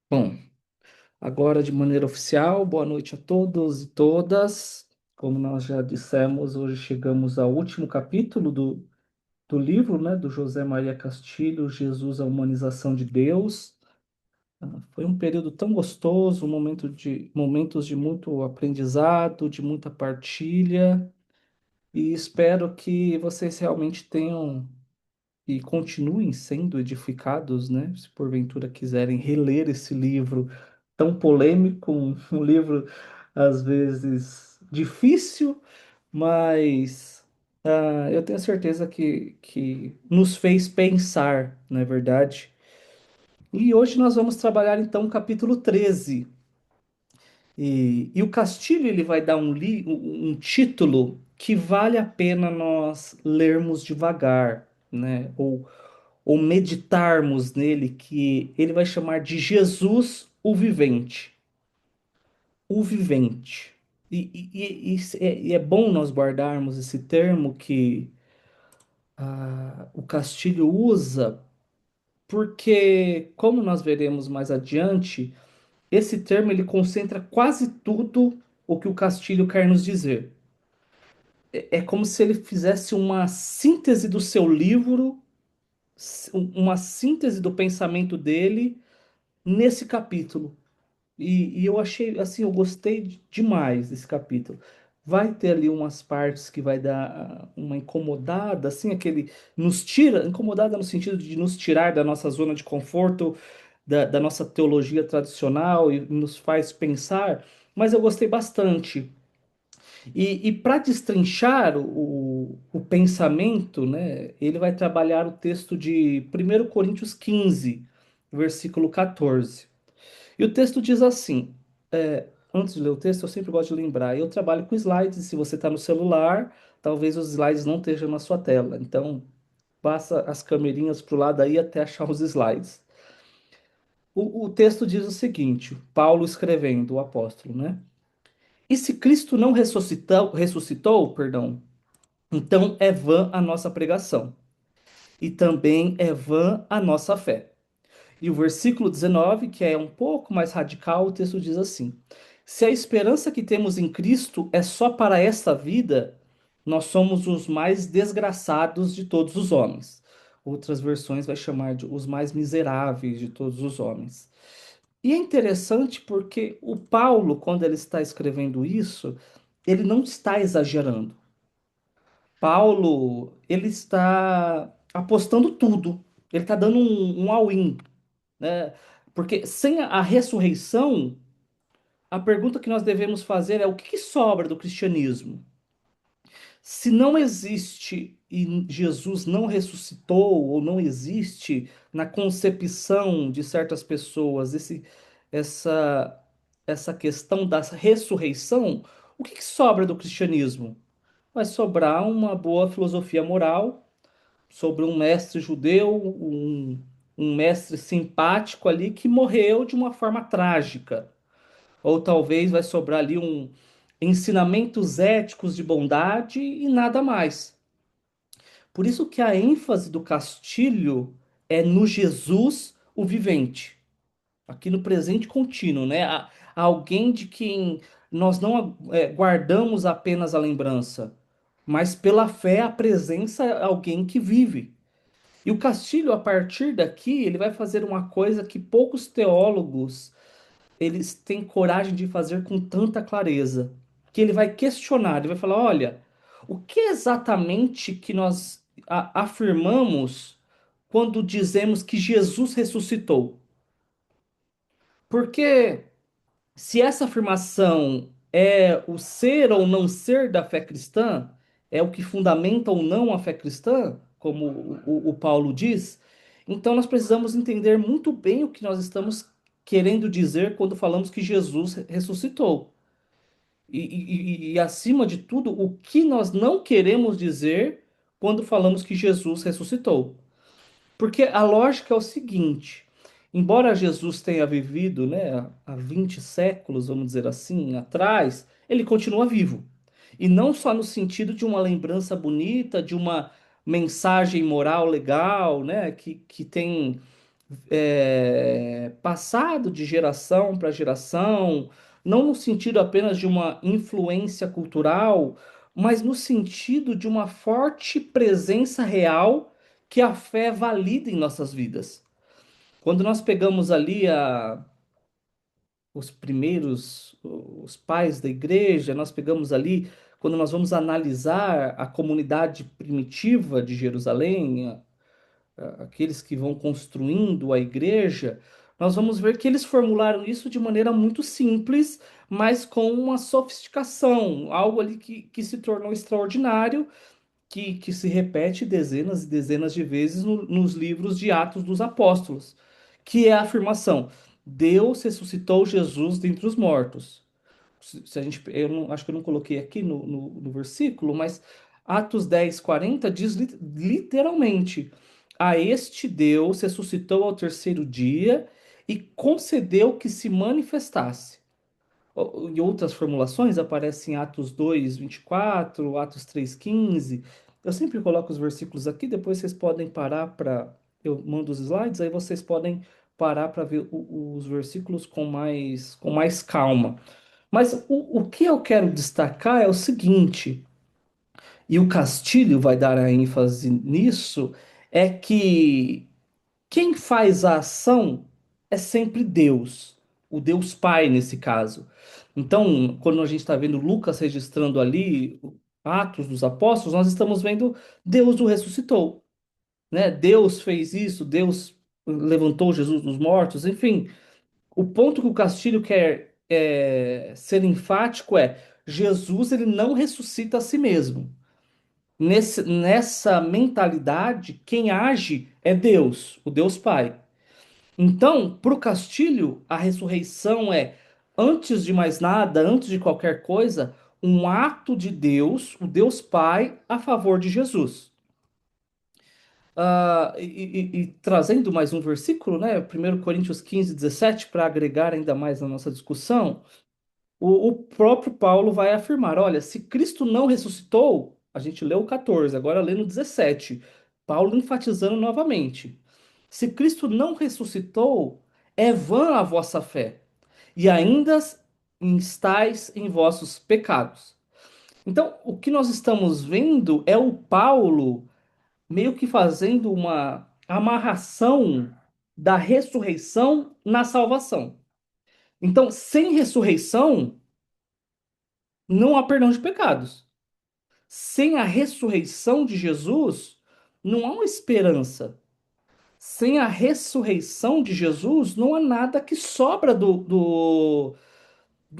Bom, agora de maneira oficial, boa noite a todos e todas. Como nós já dissemos, hoje chegamos ao último capítulo do livro, né, do José Maria Castilho, Jesus, a Humanização de Deus. Foi um período tão gostoso, momentos de muito aprendizado, de muita partilha, e espero que vocês realmente tenham e continuem sendo edificados, né? Se porventura quiserem reler esse livro tão polêmico, um livro às vezes difícil, mas eu tenho certeza que nos fez pensar, não é verdade? E hoje nós vamos trabalhar então o capítulo 13. E o Castilho ele vai dar um título que vale a pena nós lermos devagar, né? Ou meditarmos nele, que ele vai chamar de Jesus o Vivente. O Vivente. E é bom nós guardarmos esse termo que o Castilho usa, porque, como nós veremos mais adiante, esse termo ele concentra quase tudo o que o Castilho quer nos dizer. É como se ele fizesse uma síntese do seu livro, uma síntese do pensamento dele nesse capítulo. E eu achei, assim, eu gostei demais desse capítulo. Vai ter ali umas partes que vai dar uma incomodada, assim, aquele nos tira, incomodada no sentido de nos tirar da nossa zona de conforto, da nossa teologia tradicional e nos faz pensar, mas eu gostei bastante. E para destrinchar o pensamento, né, ele vai trabalhar o texto de 1 Coríntios 15, versículo 14. E o texto diz assim: antes de ler o texto, eu sempre gosto de lembrar, eu trabalho com slides, e se você está no celular, talvez os slides não estejam na sua tela. Então, passa as camerinhas para o lado aí até achar os slides. O texto diz o seguinte, Paulo escrevendo, o apóstolo, né? E se Cristo não ressuscitou, perdão, então é vã a nossa pregação, e também é vã a nossa fé. E o versículo 19, que é um pouco mais radical, o texto diz assim: Se a esperança que temos em Cristo é só para esta vida, nós somos os mais desgraçados de todos os homens. Outras versões vai chamar de os mais miseráveis de todos os homens. E é interessante porque o Paulo, quando ele está escrevendo isso, ele não está exagerando. Paulo, ele está apostando tudo. Ele está dando um all-in, né? Porque sem a ressurreição, a pergunta que nós devemos fazer é o que sobra do cristianismo? Se não existe e Jesus não ressuscitou ou não existe na concepção de certas pessoas essa essa questão da ressurreição, o que sobra do cristianismo? Vai sobrar uma boa filosofia moral sobre um mestre judeu, um mestre simpático ali que morreu de uma forma trágica. Ou talvez vai sobrar ali ensinamentos éticos de bondade e nada mais. Por isso que a ênfase do Castilho é no Jesus, o vivente, aqui no presente contínuo, né? Alguém de quem nós não guardamos apenas a lembrança, mas pela fé a presença é alguém que vive. E o Castilho, a partir daqui, ele vai fazer uma coisa que poucos teólogos eles têm coragem de fazer com tanta clareza, que ele vai questionar, ele vai falar, olha, o que é exatamente que nós afirmamos quando dizemos que Jesus ressuscitou? Porque se essa afirmação é o ser ou não ser da fé cristã, é o que fundamenta ou não a fé cristã, como o Paulo diz, então nós precisamos entender muito bem o que nós estamos querendo dizer quando falamos que Jesus ressuscitou. E acima de tudo, o que nós não queremos dizer quando falamos que Jesus ressuscitou. Porque a lógica é o seguinte: embora Jesus tenha vivido, né, há 20 séculos, vamos dizer assim, atrás, ele continua vivo. E não só no sentido de uma lembrança bonita, de uma mensagem moral legal, né, que tem. passado de geração para geração, não no sentido apenas de uma influência cultural, mas no sentido de uma forte presença real que a fé valida em nossas vidas. Quando nós pegamos ali os primeiros, os pais da igreja, nós pegamos ali, quando nós vamos analisar a comunidade primitiva de Jerusalém, aqueles que vão construindo a igreja, nós vamos ver que eles formularam isso de maneira muito simples, mas com uma sofisticação, algo ali que se tornou extraordinário, que se repete dezenas e dezenas de vezes nos livros de Atos dos Apóstolos, que é a afirmação: Deus ressuscitou Jesus dentre os mortos. Se a gente, eu não, acho que eu não coloquei aqui no versículo, mas Atos 10:40 diz literalmente: A este Deus ressuscitou ao terceiro dia e concedeu que se manifestasse. Em outras formulações aparecem em Atos 2:24, Atos 3:15. Eu sempre coloco os versículos aqui, depois vocês podem parar para. Eu mando os slides, aí vocês podem parar para ver os versículos com mais calma. Mas o que eu quero destacar é o seguinte, e o Castilho vai dar a ênfase nisso, é que quem faz a ação é sempre Deus, o Deus Pai nesse caso. Então, quando a gente está vendo Lucas registrando ali Atos dos Apóstolos, nós estamos vendo Deus o ressuscitou, né? Deus fez isso, Deus levantou Jesus dos mortos, enfim. O ponto que o Castilho quer ser enfático é: Jesus ele não ressuscita a si mesmo. Nessa mentalidade, quem age é Deus, o Deus Pai. Então, para o Castilho, a ressurreição é, antes de mais nada, antes de qualquer coisa, um ato de Deus, o Deus Pai, a favor de Jesus. E trazendo mais um versículo, né? 1 Coríntios 15:17, para agregar ainda mais na nossa discussão, o próprio Paulo vai afirmar: olha, se Cristo não ressuscitou, a gente leu o 14, agora lendo o 17, Paulo enfatizando novamente: se Cristo não ressuscitou, é vã a vossa fé, e ainda estáis em vossos pecados. Então, o que nós estamos vendo é o Paulo meio que fazendo uma amarração da ressurreição na salvação. Então, sem ressurreição, não há perdão de pecados. Sem a ressurreição de Jesus, não há uma esperança. Sem a ressurreição de Jesus, não há nada que sobra do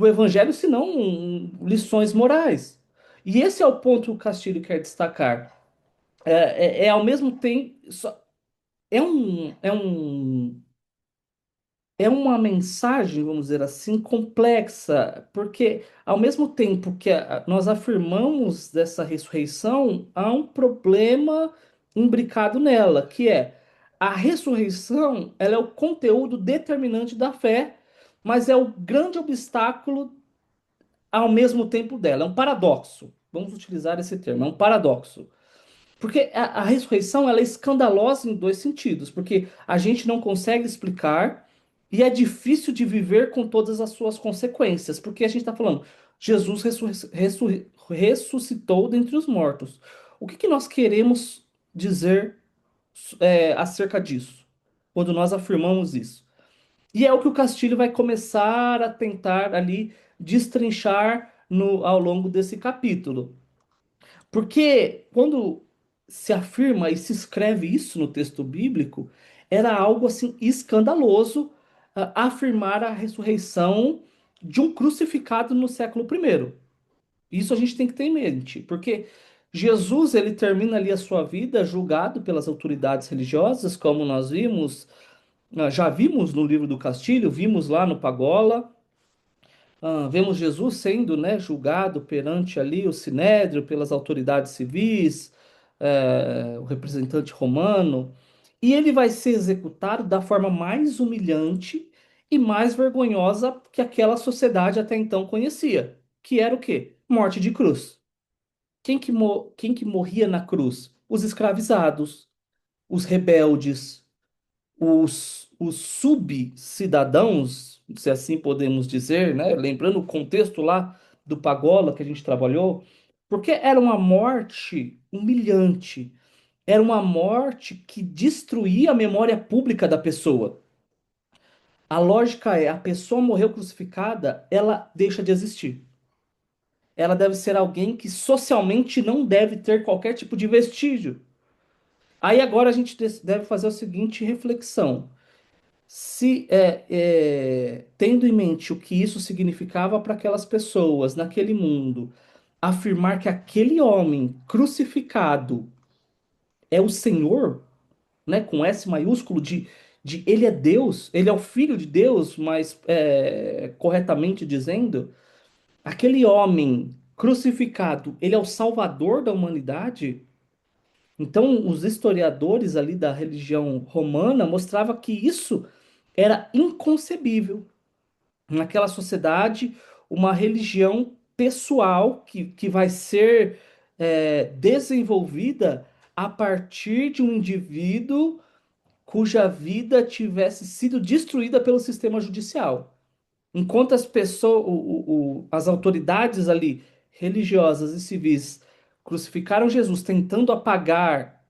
evangelho, senão lições morais. E esse é o ponto que o Castilho quer destacar. É ao mesmo tempo. É uma mensagem, vamos dizer assim, complexa, porque ao mesmo tempo que nós afirmamos dessa ressurreição, há um problema imbricado nela, que é a ressurreição, ela é o conteúdo determinante da fé, mas é o grande obstáculo ao mesmo tempo dela, é um paradoxo. Vamos utilizar esse termo, é um paradoxo. Porque a ressurreição ela é escandalosa em dois sentidos, porque a gente não consegue explicar e é difícil de viver com todas as suas consequências, porque a gente está falando, Jesus ressuscitou dentre os mortos. O que nós queremos dizer acerca disso, quando nós afirmamos isso? E é o que o Castilho vai começar a tentar ali destrinchar ao longo desse capítulo. Porque quando se afirma e se escreve isso no texto bíblico, era algo assim escandaloso afirmar a ressurreição de um crucificado no século I. Isso a gente tem que ter em mente, porque Jesus ele termina ali a sua vida julgado pelas autoridades religiosas, como nós vimos, já vimos no livro do Castilho, vimos lá no Pagola. Vemos Jesus sendo, né, julgado perante ali o Sinédrio pelas autoridades civis, o representante romano, e ele vai ser executado da forma mais humilhante e mais vergonhosa que aquela sociedade até então conhecia, que era o quê? Morte de cruz. Quem que morria na cruz? Os escravizados, os rebeldes, os subcidadãos, se assim podemos dizer, né? Lembrando o contexto lá do Pagola que a gente trabalhou, porque era uma morte humilhante, era uma morte que destruía a memória pública da pessoa. A lógica é, a pessoa morreu crucificada, ela deixa de existir. Ela deve ser alguém que socialmente não deve ter qualquer tipo de vestígio. Aí agora a gente deve fazer a seguinte reflexão. Se tendo em mente o que isso significava para aquelas pessoas naquele mundo, afirmar que aquele homem crucificado é o Senhor, né, com S maiúsculo, de ele é Deus, ele é o Filho de Deus, mas corretamente dizendo, aquele homem crucificado, ele é o Salvador da humanidade. Então, os historiadores ali da religião romana mostravam que isso era inconcebível naquela sociedade, uma religião pessoal que vai ser desenvolvida a partir de um indivíduo cuja vida tivesse sido destruída pelo sistema judicial. Enquanto as pessoas, as autoridades ali, religiosas e civis, crucificaram Jesus, tentando apagar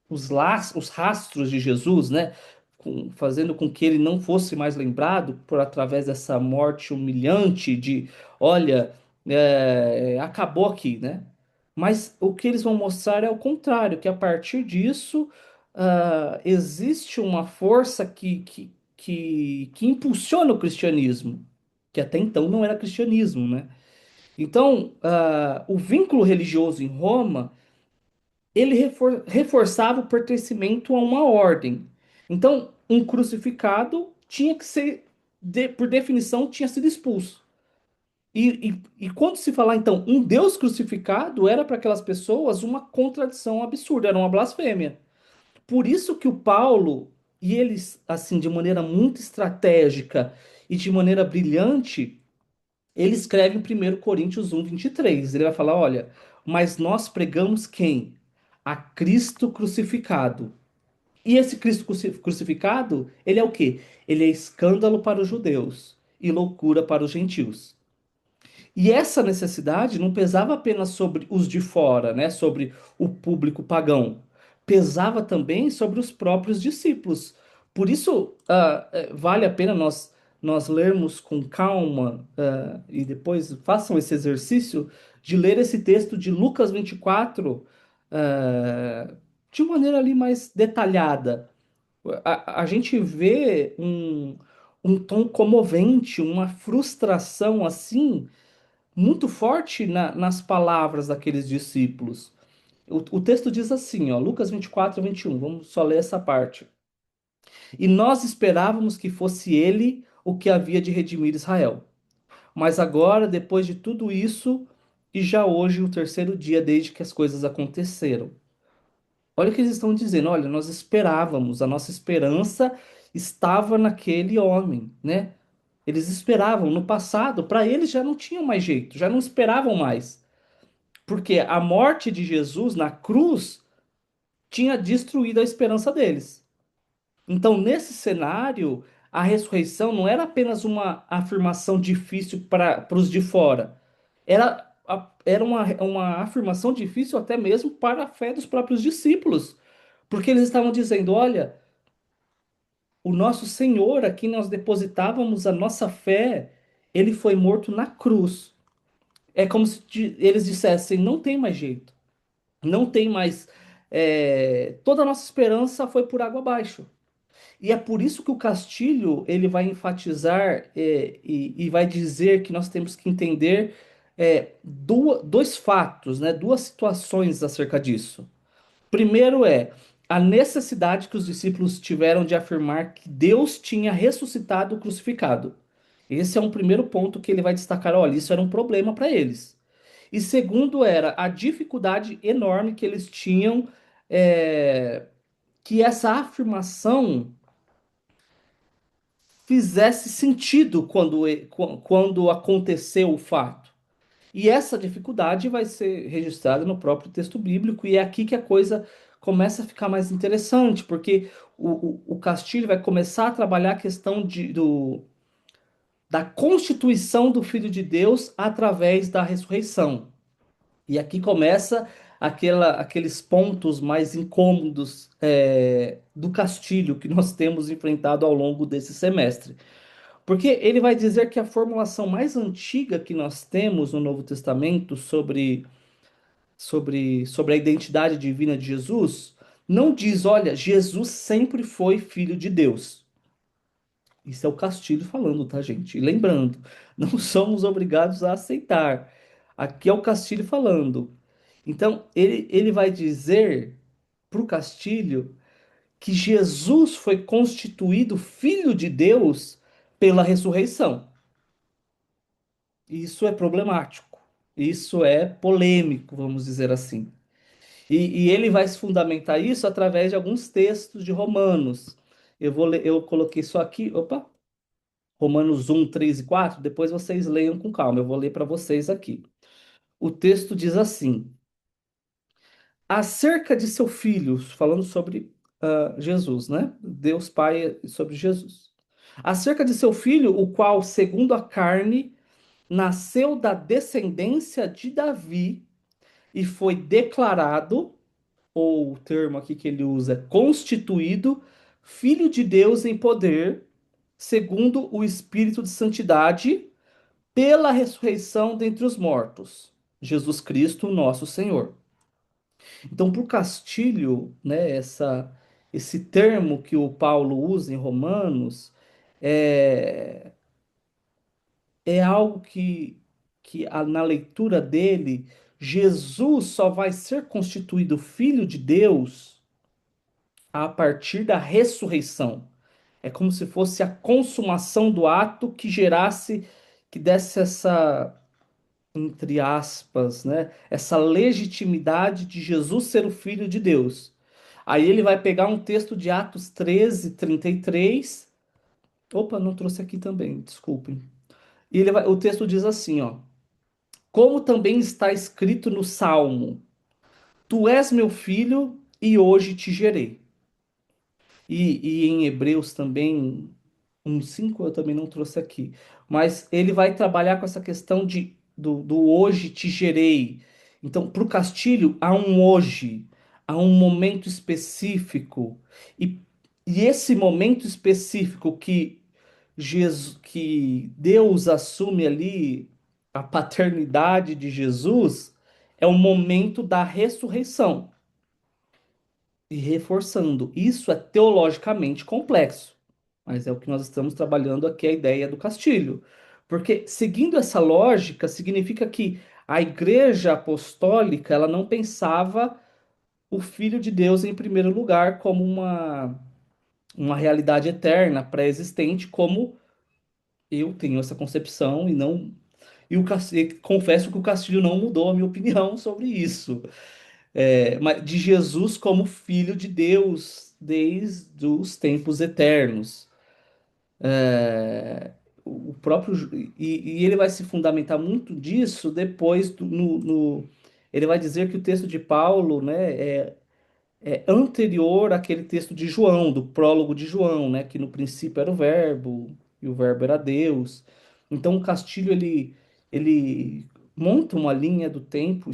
os rastros de Jesus, né? Fazendo com que ele não fosse mais lembrado por através dessa morte humilhante de, olha, acabou aqui, né? Mas o que eles vão mostrar é o contrário, que a partir disso existe uma força que impulsiona o cristianismo, que até então não era cristianismo, né? Então, o vínculo religioso em Roma ele reforçava o pertencimento a uma ordem. Então, um crucificado tinha que ser, por definição, tinha sido expulso. E quando se falar, então, um Deus crucificado, era para aquelas pessoas uma contradição absurda, era uma blasfêmia. Por isso que o Paulo, e eles, assim, de maneira muito estratégica e de maneira brilhante, ele escreve em 1 Coríntios 1:23. Ele vai falar: olha, mas nós pregamos quem? A Cristo crucificado. E esse Cristo crucificado, ele é o quê? Ele é escândalo para os judeus e loucura para os gentios. E essa necessidade não pesava apenas sobre os de fora, né, sobre o público pagão, pesava também sobre os próprios discípulos. Por isso, vale a pena nós lermos com calma, e depois façam esse exercício de ler esse texto de Lucas 24, de maneira ali mais detalhada. A gente vê um tom comovente, uma frustração assim muito forte nas palavras daqueles discípulos. O texto diz assim, ó, Lucas 24:21. Vamos só ler essa parte. E nós esperávamos que fosse ele o que havia de redimir Israel. Mas agora, depois de tudo isso, e já hoje, o terceiro dia desde que as coisas aconteceram. Olha o que eles estão dizendo, olha, nós esperávamos, a nossa esperança estava naquele homem, né? Eles esperavam no passado, para eles já não tinham mais jeito, já não esperavam mais. Porque a morte de Jesus na cruz tinha destruído a esperança deles. Então, nesse cenário, a ressurreição não era apenas uma afirmação difícil para os de fora. Era uma afirmação difícil até mesmo para a fé dos próprios discípulos. Porque eles estavam dizendo: olha, o nosso Senhor, a quem nós depositávamos a nossa fé, ele foi morto na cruz. É como se eles dissessem: não tem mais jeito. Não tem mais. Toda a nossa esperança foi por água abaixo. E é por isso que o Castilho ele vai enfatizar e vai dizer que nós temos que entender dois fatos, né, duas situações acerca disso. Primeiro é a necessidade que os discípulos tiveram de afirmar que Deus tinha ressuscitado o crucificado. Esse é um primeiro ponto que ele vai destacar. Olha, isso era um problema para eles. E segundo era a dificuldade enorme que eles tinham, que essa afirmação fizesse sentido quando aconteceu o fato. E essa dificuldade vai ser registrada no próprio texto bíblico, e é aqui que a coisa começa a ficar mais interessante, porque o Castilho vai começar a trabalhar a questão da constituição do Filho de Deus através da ressurreição. E aqui começa aqueles pontos mais incômodos do Castilho que nós temos enfrentado ao longo desse semestre. Porque ele vai dizer que a formulação mais antiga que nós temos no Novo Testamento sobre a identidade divina de Jesus não diz, olha, Jesus sempre foi filho de Deus. Isso é o Castilho falando, tá, gente? E lembrando, não somos obrigados a aceitar. Aqui é o Castilho falando. Então, ele vai dizer para o Castilho que Jesus foi constituído filho de Deus pela ressurreição. Isso é problemático. Isso é polêmico, vamos dizer assim. E ele vai se fundamentar isso através de alguns textos de Romanos. Eu coloquei só aqui, opa, Romanos 1, 3 e 4. Depois vocês leiam com calma, eu vou ler para vocês aqui. O texto diz assim: acerca de seu filho, falando sobre Jesus, né? Deus Pai sobre Jesus. Acerca de seu filho, o qual, segundo a carne, nasceu da descendência de Davi e foi declarado, ou o termo aqui que ele usa, é constituído, filho de Deus em poder, segundo o Espírito de Santidade, pela ressurreição dentre os mortos, Jesus Cristo, nosso Senhor. Então, para o Castilho, né, esse termo que o Paulo usa em Romanos é, é algo na leitura dele, Jesus só vai ser constituído filho de Deus a partir da ressurreição. É como se fosse a consumação do ato que gerasse, que desse essa, entre aspas, né, essa legitimidade de Jesus ser o filho de Deus. Aí ele vai pegar um texto de Atos 13, 33. Opa, não trouxe aqui também, desculpem. E o texto diz assim, ó: como também está escrito no Salmo: Tu és meu filho e hoje te gerei. E em Hebreus também, 1:5 eu também não trouxe aqui. Mas ele vai trabalhar com essa questão do hoje te gerei. Então, para o Castilho, há um hoje, há um momento específico. E, e esse momento específico que Deus assume ali a paternidade de Jesus é o momento da ressurreição. E reforçando, isso é teologicamente complexo, mas é o que nós estamos trabalhando aqui, a ideia do Castilho. Porque, seguindo essa lógica, significa que a Igreja Apostólica ela não pensava o Filho de Deus em primeiro lugar como uma realidade eterna, pré-existente, como eu tenho essa concepção e não. E confesso que o Castilho não mudou a minha opinião sobre isso. Mas de Jesus como Filho de Deus desde os tempos eternos. O próprio e ele vai se fundamentar muito disso depois ele vai dizer que o texto de Paulo, né, é anterior àquele texto de João, do prólogo de João, né, que no princípio era o Verbo e o Verbo era Deus. Então o Castilho ele monta uma linha do tempo,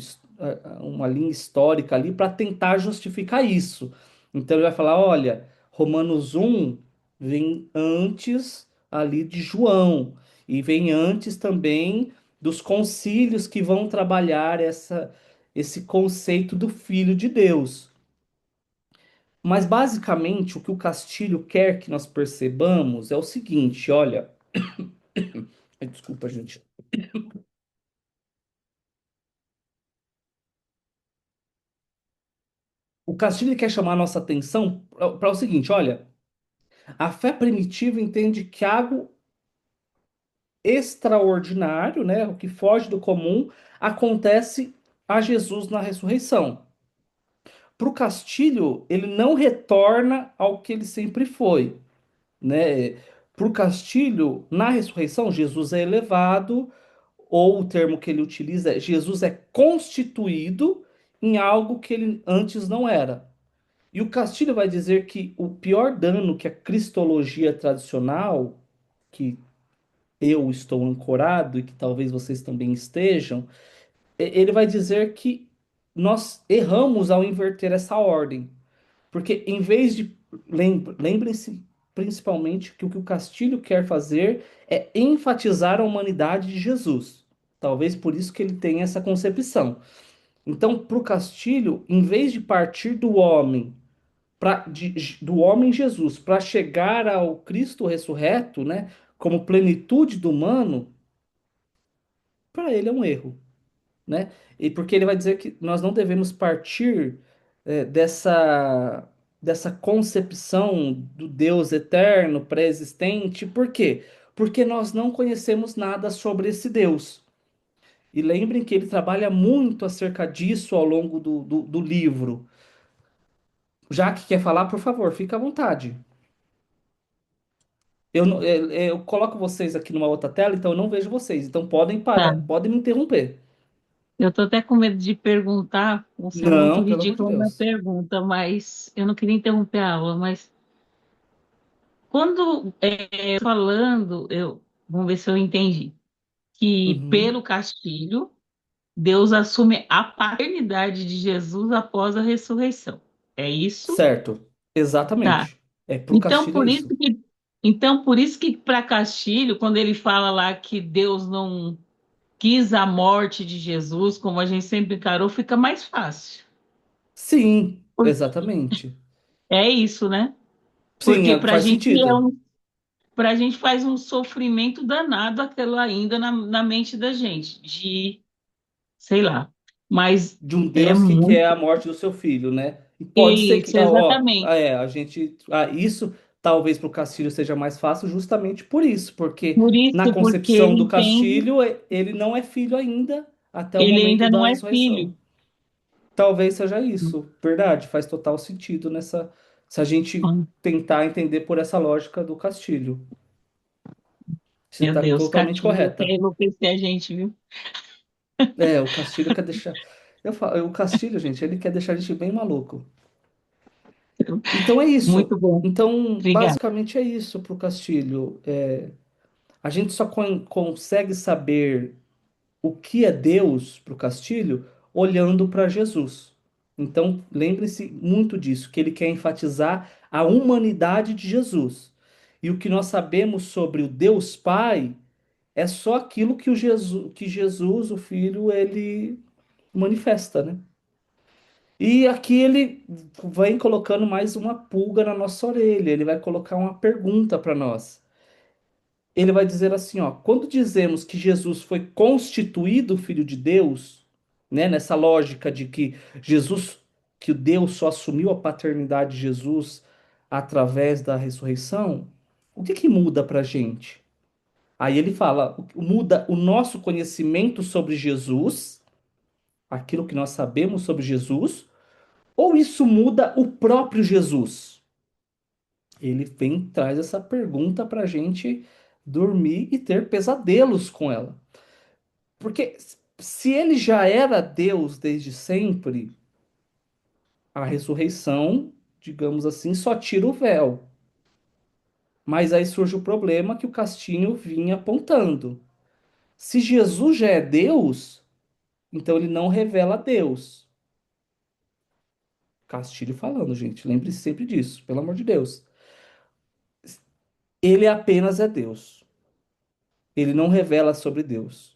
uma linha histórica ali para tentar justificar isso. Então ele vai falar, olha, Romanos 1 vem antes ali de João e vem antes também dos concílios que vão trabalhar esse conceito do Filho de Deus. Mas basicamente o que o Castilho quer que nós percebamos é o seguinte, olha, desculpa, gente. O Castilho quer chamar a nossa atenção para o seguinte, olha, a fé primitiva entende que algo extraordinário, né, o que foge do comum, acontece a Jesus na ressurreição. Para o Castilho, ele não retorna ao que ele sempre foi, né? Para o Castilho, na ressurreição, Jesus é elevado, ou o termo que ele utiliza é Jesus é constituído em algo que ele antes não era. E o Castilho vai dizer que o pior dano que a cristologia tradicional, que eu estou ancorado e que talvez vocês também estejam, ele vai dizer que nós erramos ao inverter essa ordem. Porque em vez de. Lembrem-se principalmente que o Castilho quer fazer é enfatizar a humanidade de Jesus. Talvez por isso que ele tenha essa concepção. Então, para o Castilho, em vez de partir do homem, do homem Jesus, para chegar ao Cristo ressurreto, né, como plenitude do humano, para ele é um erro, né? E porque ele vai dizer que nós não devemos partir dessa concepção do Deus eterno, pré-existente. Por quê? Porque nós não conhecemos nada sobre esse Deus. E lembrem que ele trabalha muito acerca disso ao longo do livro. Já que quer falar, por favor, fica à vontade. Eu, eu coloco vocês aqui numa outra tela, então eu não vejo vocês. Então podem Tá. parar, podem me interromper. Eu tô até com medo de perguntar, ou ser muito Não, pelo amor de ridícula a minha Deus. pergunta, mas eu não queria interromper a aula, mas quando falando, vamos ver se eu entendi, que Uhum. pelo Castilho, Deus assume a paternidade de Jesus após a ressurreição. É isso? Certo, Tá. exatamente. É pro Então, Castilho é por isso isso. que, então, por isso que para Castilho, quando ele fala lá que Deus não quis a morte de Jesus, como a gente sempre encarou, fica mais fácil. Sim, exatamente. É isso, né? Sim, Porque faz sentido. pra gente faz um sofrimento danado aquilo ainda na mente da gente, de, sei lá. Mas De um é Deus que quer a muito morte do seu filho, né? E pode ser que, isso, exatamente. a gente, isso talvez pro Castilho seja mais fácil justamente por isso, porque Por na isso, porque concepção ele do entende, Castilho, ele não é filho ainda até o ele momento ainda da não é ressurreição. filho. Talvez seja isso, verdade, faz total sentido nessa, se a gente Oh, tentar entender por essa lógica do Castilho. Você meu está Deus, totalmente Catinho quer correta. enlouquecer a gente, viu? É, o Castilho quer deixar. Eu falo, o Castilho, gente, ele quer deixar a gente bem maluco. Então é isso. Muito bom. Então, Obrigada. basicamente é isso para o Castilho. A gente só consegue saber o que é Deus para o Castilho olhando para Jesus. Então, lembre-se muito disso, que ele quer enfatizar a humanidade de Jesus. E o que nós sabemos sobre o Deus Pai é só aquilo que Jesus, o Filho, ele manifesta, né? E aqui ele vem colocando mais uma pulga na nossa orelha, ele vai colocar uma pergunta para nós. Ele vai dizer assim, ó, quando dizemos que Jesus foi constituído filho de Deus, né, nessa lógica de que Jesus, que o Deus só assumiu a paternidade de Jesus através da ressurreição, o que que muda para a gente? Aí ele fala, muda o nosso conhecimento sobre Jesus, aquilo que nós sabemos sobre Jesus, ou isso muda o próprio Jesus? Ele vem, traz essa pergunta para a gente dormir e ter pesadelos com ela. Porque se ele já era Deus desde sempre, a ressurreição, digamos assim, só tira o véu. Mas aí surge o problema que o Castinho vinha apontando. Se Jesus já é Deus, então ele não revela Deus. Castilho falando, gente, lembre-se sempre disso, pelo amor de Deus. Ele apenas é Deus. Ele não revela sobre Deus.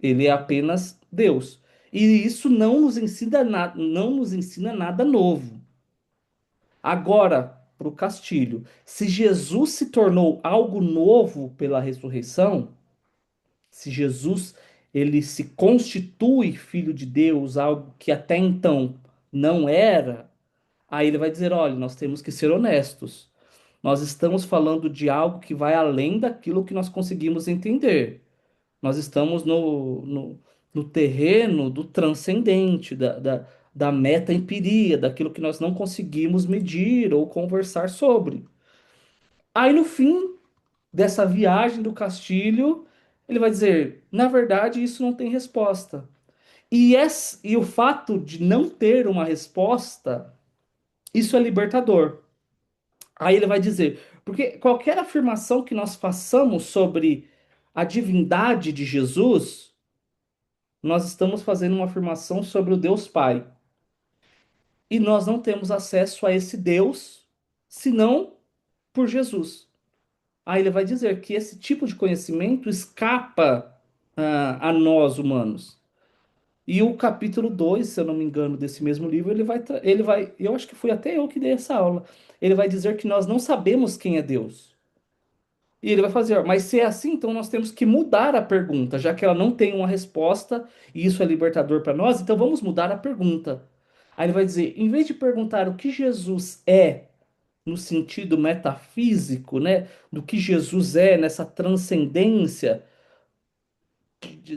Ele é apenas Deus. E isso não nos ensina nada, não nos ensina nada novo. Agora, para o Castilho, se Jesus se tornou algo novo pela ressurreição, se Jesus ele se constitui filho de Deus, algo que até então não era, aí ele vai dizer, olha, nós temos que ser honestos. Nós estamos falando de algo que vai além daquilo que nós conseguimos entender. Nós estamos no terreno do transcendente, da meta-empiria, daquilo que nós não conseguimos medir ou conversar sobre. Aí, no fim dessa viagem do Castilho, ele vai dizer: na verdade, isso não tem resposta. E o fato de não ter uma resposta, Isso é libertador. Aí ele vai dizer, porque qualquer afirmação que nós façamos sobre a divindade de Jesus, nós estamos fazendo uma afirmação sobre o Deus Pai. E nós não temos acesso a esse Deus senão por Jesus. Aí ele vai dizer que esse tipo de conhecimento escapa a nós humanos. E o capítulo 2, se eu não me engano, desse mesmo livro, eu acho que foi até eu que dei essa aula. Ele vai dizer que nós não sabemos quem é Deus. E ele vai fazer, ó, mas se é assim, então nós temos que mudar a pergunta, já que ela não tem uma resposta, e isso é libertador para nós, então vamos mudar a pergunta. Aí ele vai dizer, em vez de perguntar o que Jesus é no sentido metafísico, né, do que Jesus é nessa transcendência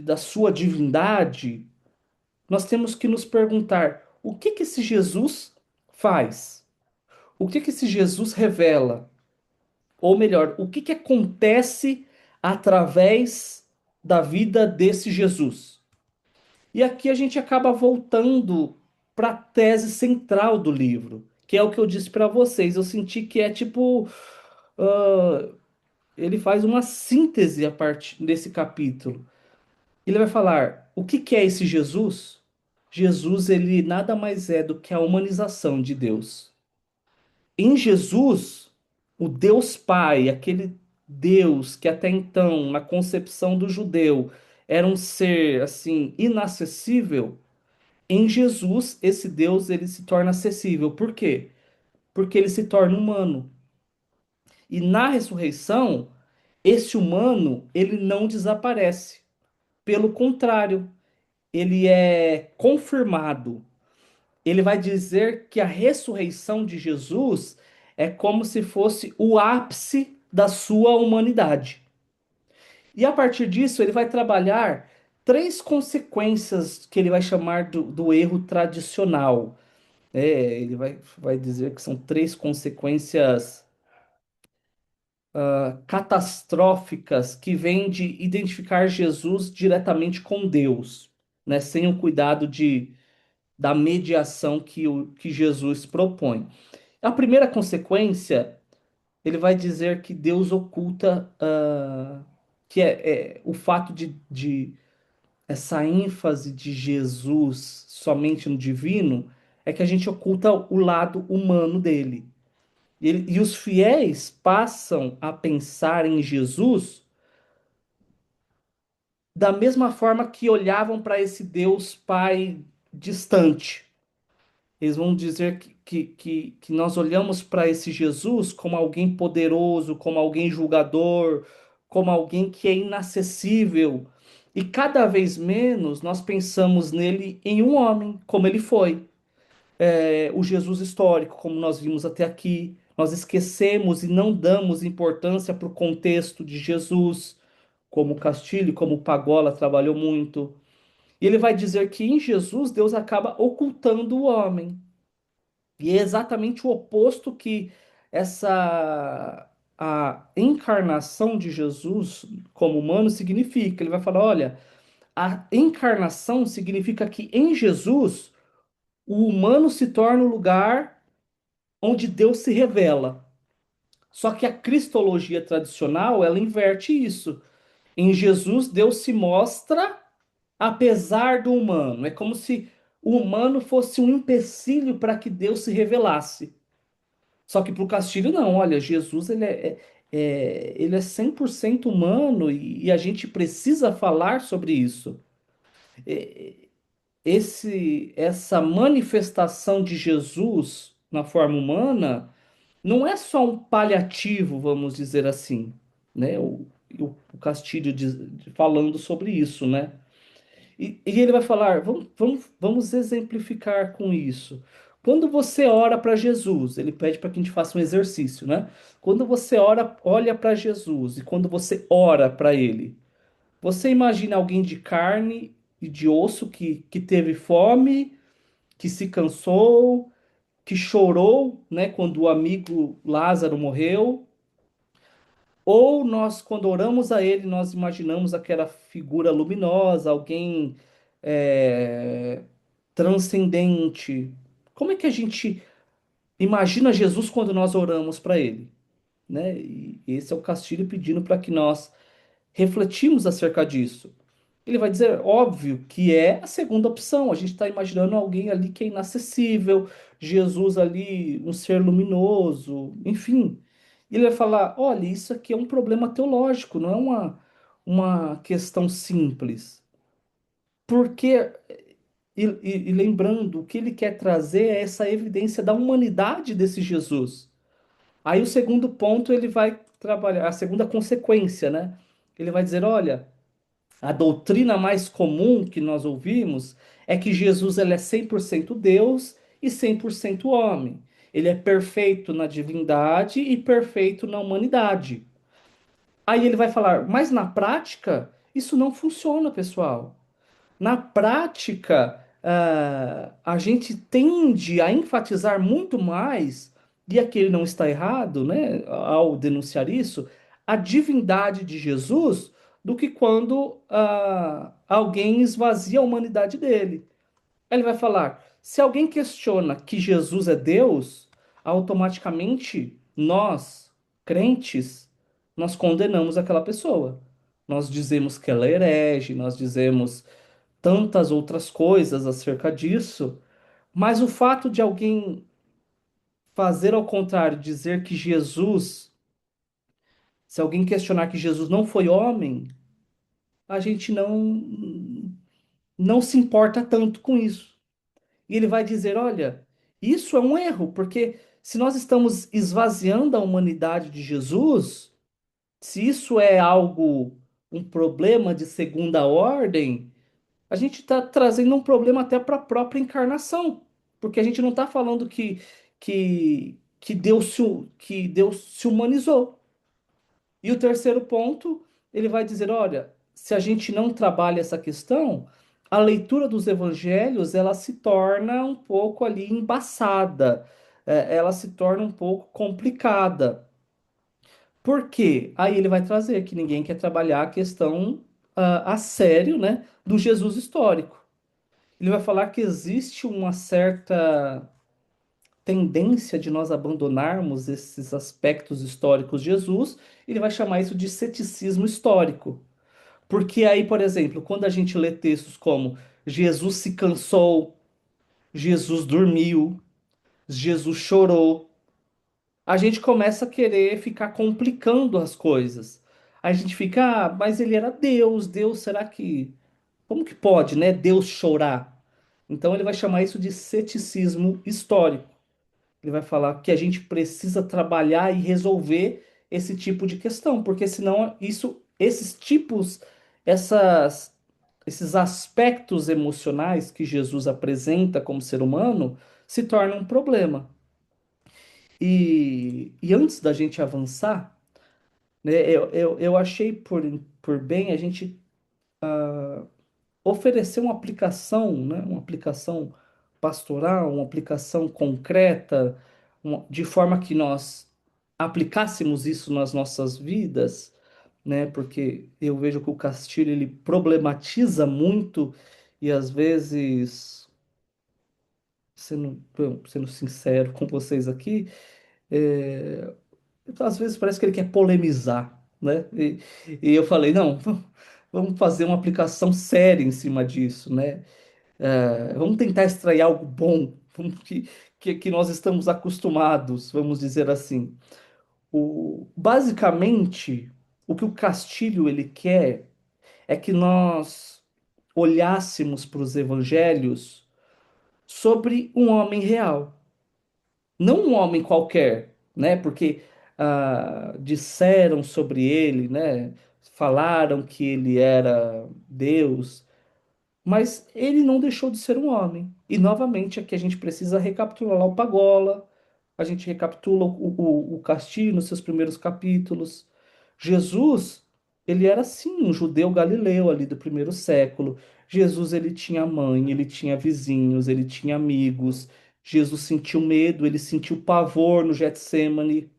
da sua divindade, nós temos que nos perguntar o que que esse Jesus faz? O que que esse Jesus revela? Ou melhor, o que que acontece através da vida desse Jesus? E aqui a gente acaba voltando para a tese central do livro, que é o que eu disse para vocês. Eu senti que é tipo, ah, ele faz uma síntese a partir desse capítulo. Ele vai falar o que que é esse Jesus? Jesus, ele nada mais é do que a humanização de Deus. Em Jesus, o Deus Pai, aquele Deus que até então, na concepção do judeu, era um ser assim inacessível, em Jesus esse Deus ele se torna acessível. Por quê? Porque ele se torna humano. E na ressurreição, esse humano, ele não desaparece. Pelo contrário, ele é confirmado. Ele vai dizer que a ressurreição de Jesus é como se fosse o ápice da sua humanidade. E a partir disso, ele vai trabalhar três consequências que ele vai chamar do erro tradicional. Ele vai dizer que são três consequências catastróficas que vêm de identificar Jesus diretamente com Deus, né, sem o cuidado da mediação que Jesus propõe. A primeira consequência, ele vai dizer que Deus oculta, que é o fato de essa ênfase de Jesus somente no divino, é que a gente oculta o lado humano dele. E os fiéis passam a pensar em Jesus da mesma forma que olhavam para esse Deus Pai distante. Eles vão dizer que nós olhamos para esse Jesus como alguém poderoso, como alguém julgador, como alguém que é inacessível. E cada vez menos nós pensamos nele em um homem, como ele foi. O Jesus histórico, como nós vimos até aqui. Nós esquecemos e não damos importância para o contexto de Jesus, como Castilho, como Pagola trabalhou muito. E ele vai dizer que em Jesus Deus acaba ocultando o homem. E é exatamente o oposto que essa a encarnação de Jesus como humano significa. Ele vai falar, olha, a encarnação significa que em Jesus o humano se torna o lugar onde Deus se revela. Só que a cristologia tradicional, ela inverte isso. Em Jesus, Deus se mostra apesar do humano. É como se o humano fosse um empecilho para que Deus se revelasse. Só que para o Castilho, não. Olha, Jesus ele é 100% humano e a gente precisa falar sobre isso. Essa manifestação de Jesus na forma humana não é só um paliativo, vamos dizer assim, né? O Castilho falando sobre isso, né? E ele vai falar, vamos exemplificar com isso. Quando você ora para Jesus, ele pede para que a gente faça um exercício, né? Quando você olha para Jesus e quando você ora para ele, você imagina alguém de carne e de osso que teve fome, que se cansou, que chorou, né, quando o amigo Lázaro morreu, ou nós, quando oramos a ele, nós imaginamos aquela figura luminosa, alguém é, transcendente. Como é que a gente Imagina Jesus quando nós oramos para ele, né? E esse é o Castilho pedindo para que nós refletimos acerca disso. Ele vai dizer, óbvio, que é a segunda opção. A gente está imaginando alguém ali que é inacessível, Jesus ali, um ser luminoso, enfim. E ele vai falar: olha, isso aqui é um problema teológico, não é uma questão simples. Porque, e lembrando, o que ele quer trazer é essa evidência da humanidade desse Jesus. Aí o segundo ponto ele vai trabalhar, a segunda consequência, né? Ele vai dizer: olha. A doutrina mais comum que nós ouvimos é que Jesus ele é 100% Deus e 100% homem. Ele é perfeito na divindade e perfeito na humanidade. Aí ele vai falar, mas na prática, isso não funciona, pessoal. Na prática, a gente tende a enfatizar muito mais, e aqui ele não está errado, né, ao denunciar isso, a divindade de Jesus, do que quando alguém esvazia a humanidade dele. Ele vai falar: se alguém questiona que Jesus é Deus, automaticamente nós, crentes, nós condenamos aquela pessoa. Nós dizemos que ela é herege, nós dizemos tantas outras coisas acerca disso, mas o fato de alguém fazer ao contrário, dizer que Jesus, se alguém questionar que Jesus não foi homem, a gente não se importa tanto com isso. E ele vai dizer, olha, isso é um erro, porque se nós estamos esvaziando a humanidade de Jesus, se isso é algo, um problema de segunda ordem, a gente está trazendo um problema até para a própria encarnação, porque a gente não está falando que Deus se humanizou. E o terceiro ponto, ele vai dizer, olha, se a gente não trabalha essa questão, a leitura dos evangelhos ela se torna um pouco ali embaçada, ela se torna um pouco complicada. Por quê? Aí ele vai trazer que ninguém quer trabalhar a questão a sério, né, do Jesus histórico. Ele vai falar que existe uma certa tendência de nós abandonarmos esses aspectos históricos de Jesus, ele vai chamar isso de ceticismo histórico. Porque aí, por exemplo, quando a gente lê textos como Jesus se cansou, Jesus dormiu, Jesus chorou, a gente começa a querer ficar complicando as coisas. A gente fica, mas ele era Deus, Deus, será que. Como que pode, né? Deus chorar? Então ele vai chamar isso de ceticismo histórico. Ele vai falar que a gente precisa trabalhar e resolver esse tipo de questão, porque senão esses tipos, essas, esses aspectos emocionais que Jesus apresenta como ser humano se tornam um problema. E antes da gente avançar, né, eu achei por bem a gente oferecer uma aplicação, né, uma aplicação pastoral, uma aplicação concreta, de forma que nós aplicássemos isso nas nossas vidas, né? Porque eu vejo que o Castilho ele problematiza muito e às vezes, sendo sincero com vocês aqui, é, às vezes parece que ele quer polemizar, né? E eu falei, não, vamos fazer uma aplicação séria em cima disso, né? Vamos tentar extrair algo bom, que nós estamos acostumados, vamos dizer assim. Basicamente, o que o Castilho ele quer é que nós olhássemos para os evangelhos sobre um homem real, não um homem qualquer, né? Porque disseram sobre ele, né? Falaram que ele era Deus. Mas ele não deixou de ser um homem. E novamente aqui a gente precisa recapitular lá o Pagola, a gente recapitula o Castilho nos seus primeiros capítulos. Jesus, ele era sim um judeu galileu ali do primeiro século. Jesus, ele tinha mãe, ele tinha vizinhos, ele tinha amigos. Jesus sentiu medo, ele sentiu pavor no Getsemane.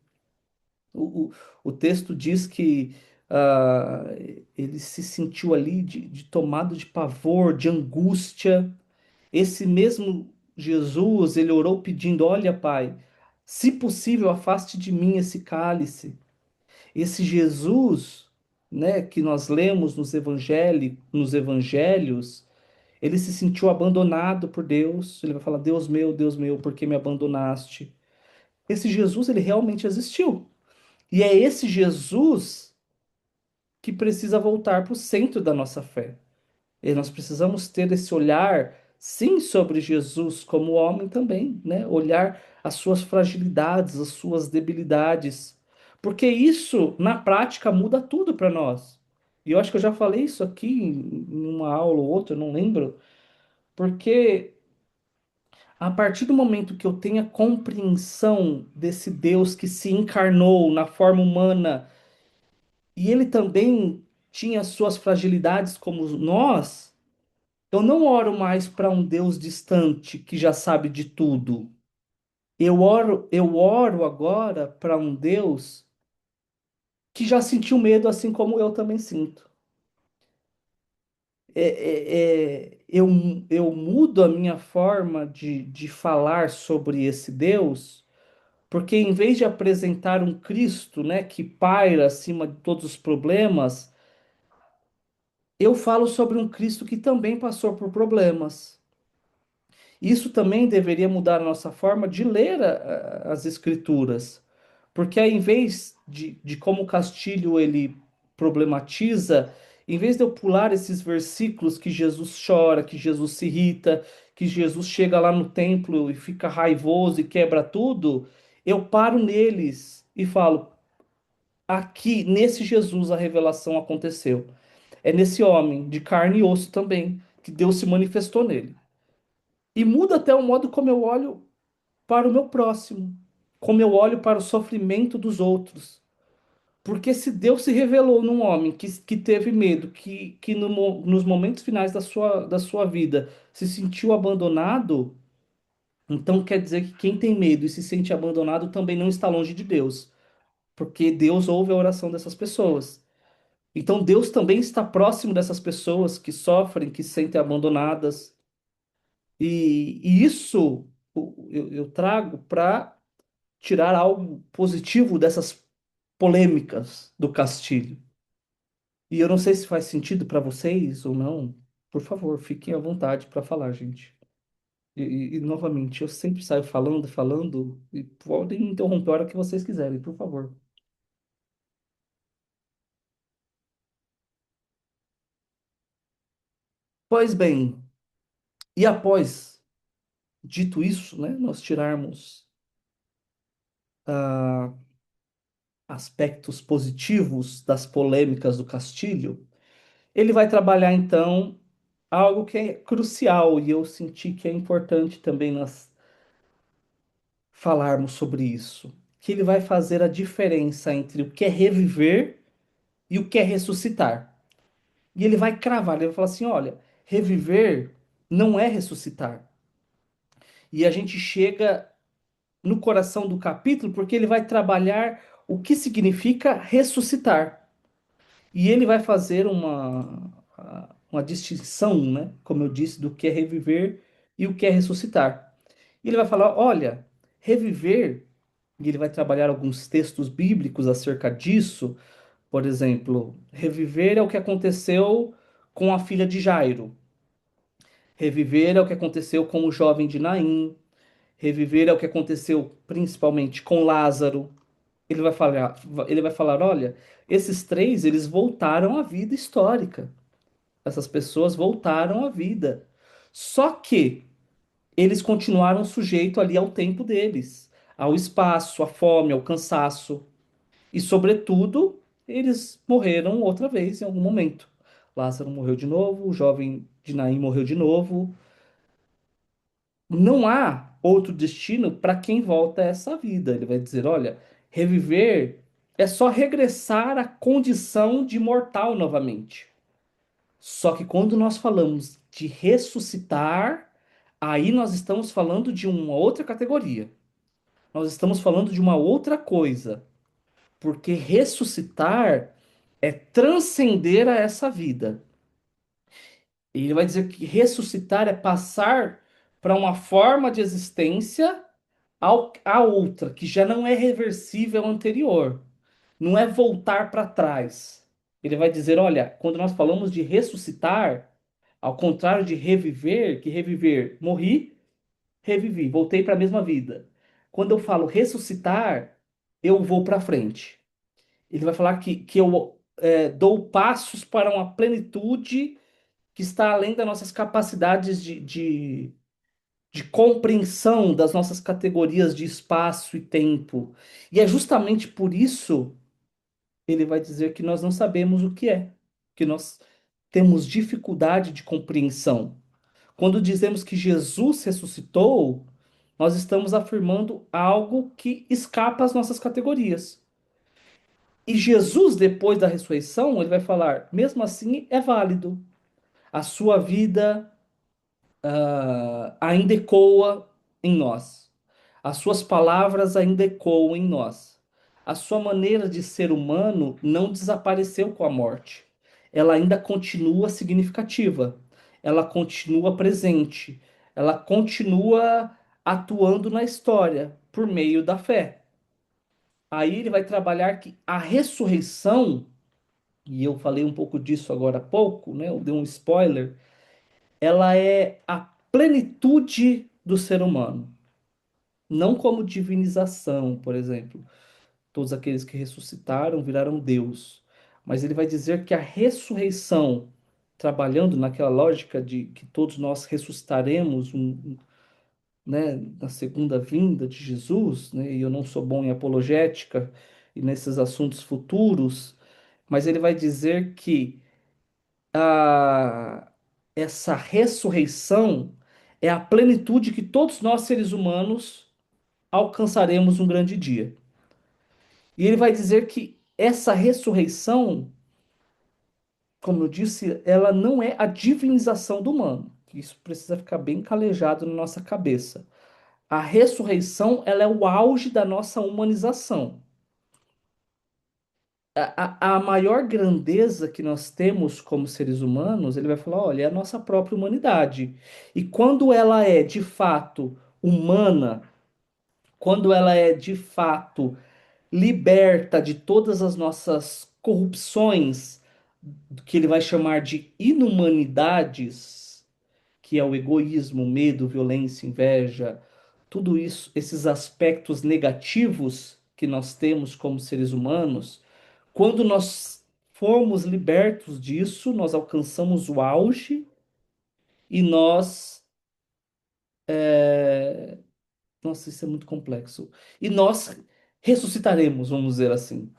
O, o, o texto diz que ah, ele se sentiu ali de tomado de pavor, de angústia. Esse mesmo Jesus, ele orou pedindo: olha, Pai, Se possível, afaste de mim esse cálice. Esse Jesus, né, que nós lemos nos evangelhos, ele se sentiu abandonado por Deus. Ele vai falar: Deus meu, por que me abandonaste? Esse Jesus, ele realmente existiu. E é esse Jesus que precisa voltar para o centro da nossa fé. E nós precisamos ter esse olhar, sim, sobre Jesus como homem também, né? Olhar as suas fragilidades, as suas debilidades, porque isso, na prática, muda tudo para nós. E eu acho que eu já falei isso aqui em uma aula ou outra, eu não lembro, porque a partir do momento que eu tenho a compreensão desse Deus que se encarnou na forma humana e ele também tinha suas fragilidades como nós, eu não oro mais para um Deus distante que já sabe de tudo. Eu oro agora para um Deus que já sentiu medo, assim como eu também sinto. Eu mudo a minha forma de falar sobre esse Deus, porque em vez de apresentar um Cristo, né, que paira acima de todos os problemas, eu falo sobre um Cristo que também passou por problemas. Isso também deveria mudar a nossa forma de ler as escrituras, porque aí, em vez de como o Castilho ele problematiza, em vez de eu pular esses versículos que Jesus chora, que Jesus se irrita, que Jesus chega lá no templo e fica raivoso e quebra tudo, eu paro neles e falo: aqui, nesse Jesus, a revelação aconteceu. É nesse homem, de carne e osso também, que Deus se manifestou nele. E muda até o modo como eu olho para o meu próximo, como eu olho para o sofrimento dos outros. Porque se Deus se revelou num homem que teve medo, que nos momentos finais da sua vida se sentiu abandonado, então quer dizer que quem tem medo e se sente abandonado também não está longe de Deus, porque Deus ouve a oração dessas pessoas. Então Deus também está próximo dessas pessoas que sofrem, que se sentem abandonadas. E isso eu trago para tirar algo positivo dessas polêmicas do Castilho. E eu não sei se faz sentido para vocês ou não. Por favor, fiquem à vontade para falar, gente. Novamente, eu sempre saio falando, falando, e podem me interromper a hora que vocês quiserem, por favor. Pois bem, e após dito isso, né, nós tirarmos ah, aspectos positivos das polêmicas do Castilho, ele vai trabalhar então algo que é crucial e eu senti que é importante também nós falarmos sobre isso, que ele vai fazer a diferença entre o que é reviver e o que é ressuscitar. E ele vai cravar, ele vai falar assim, olha, reviver não é ressuscitar. E a gente chega no coração do capítulo porque ele vai trabalhar o que significa ressuscitar. E ele vai fazer uma distinção, né, como eu disse, do que é reviver e o que é ressuscitar. E ele vai falar: olha, reviver, e ele vai trabalhar alguns textos bíblicos acerca disso. Por exemplo, reviver é o que aconteceu com a filha de Jairo, reviver é o que aconteceu com o jovem de Naim, reviver é o que aconteceu principalmente com Lázaro. Ele vai falar, olha, esses três, eles voltaram à vida histórica. Essas pessoas voltaram à vida. Só que eles continuaram sujeitos ali ao tempo deles, ao espaço, à fome, ao cansaço. E, sobretudo, eles morreram outra vez em algum momento. Lázaro morreu de novo, o jovem de Naim morreu de novo. Não há outro destino para quem volta a essa vida. Ele vai dizer: olha, reviver é só regressar à condição de mortal novamente. Só que quando nós falamos de ressuscitar, aí nós estamos falando de uma outra categoria. Nós estamos falando de uma outra coisa. Porque ressuscitar é transcender a essa vida. E ele vai dizer que ressuscitar é passar para uma forma de existência A outra, que já não é reversível ao anterior, não é voltar para trás. Ele vai dizer: olha, quando nós falamos de ressuscitar, ao contrário de reviver, que reviver, morri, revivi, voltei para a mesma vida. Quando eu falo ressuscitar, eu vou para frente. Ele vai falar que eu dou passos para uma plenitude que está além das nossas capacidades de compreensão das nossas categorias de espaço e tempo. E é justamente por isso ele vai dizer que nós não sabemos o que é, que nós temos dificuldade de compreensão. Quando dizemos que Jesus ressuscitou, nós estamos afirmando algo que escapa às nossas categorias. E Jesus, depois da ressurreição, ele vai falar: mesmo assim é válido. A sua vida ainda ecoa em nós. As suas palavras ainda ecoam em nós. A sua maneira de ser humano não desapareceu com a morte. Ela ainda continua significativa. Ela continua presente. Ela continua atuando na história por meio da fé. Aí ele vai trabalhar que a ressurreição, e eu falei um pouco disso agora há pouco, né? Eu dei um spoiler. Ela é a plenitude do ser humano, não como divinização, por exemplo. Todos aqueles que ressuscitaram viraram Deus. Mas ele vai dizer que a ressurreição, trabalhando naquela lógica de que todos nós ressuscitaremos né, na segunda vinda de Jesus, né, e eu não sou bom em apologética e nesses assuntos futuros, mas ele vai dizer que a, essa ressurreição é a plenitude que todos nós, seres humanos, alcançaremos um grande dia. E ele vai dizer que essa ressurreição, como eu disse, ela não é a divinização do humano. Isso precisa ficar bem calejado na nossa cabeça. A ressurreição, ela é o auge da nossa humanização. A maior grandeza que nós temos como seres humanos, ele vai falar, olha, é a nossa própria humanidade. E quando ela é de fato humana, quando ela é de fato liberta de todas as nossas corrupções, que ele vai chamar de inumanidades, que é o egoísmo, medo, violência, inveja, tudo isso, esses aspectos negativos que nós temos como seres humanos, quando nós formos libertos disso, nós alcançamos o auge e nós. Nossa, isso é muito complexo. E nós ressuscitaremos, vamos dizer assim.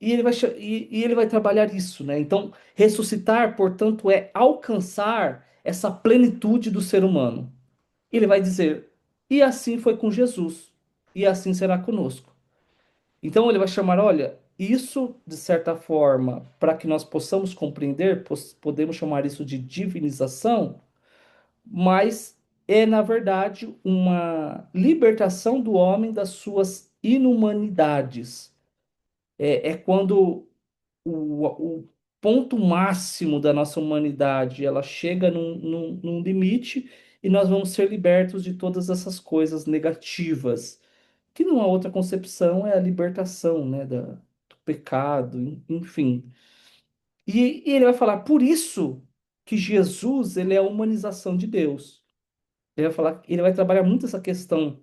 E ele vai trabalhar isso, né? Então, ressuscitar, portanto, é alcançar essa plenitude do ser humano. Ele vai dizer, e assim foi com Jesus, e assim será conosco. Então, ele vai chamar, olha, isso, de certa forma, para que nós possamos compreender, podemos chamar isso de divinização, mas é, na verdade, uma libertação do homem das suas inumanidades. É quando o ponto máximo da nossa humanidade ela chega num limite e nós vamos ser libertos de todas essas coisas negativas, que numa outra concepção é a libertação, né, do pecado, enfim. E ele vai falar, por isso que Jesus, ele é a humanização de Deus. Ele vai falar, ele vai trabalhar muito essa questão,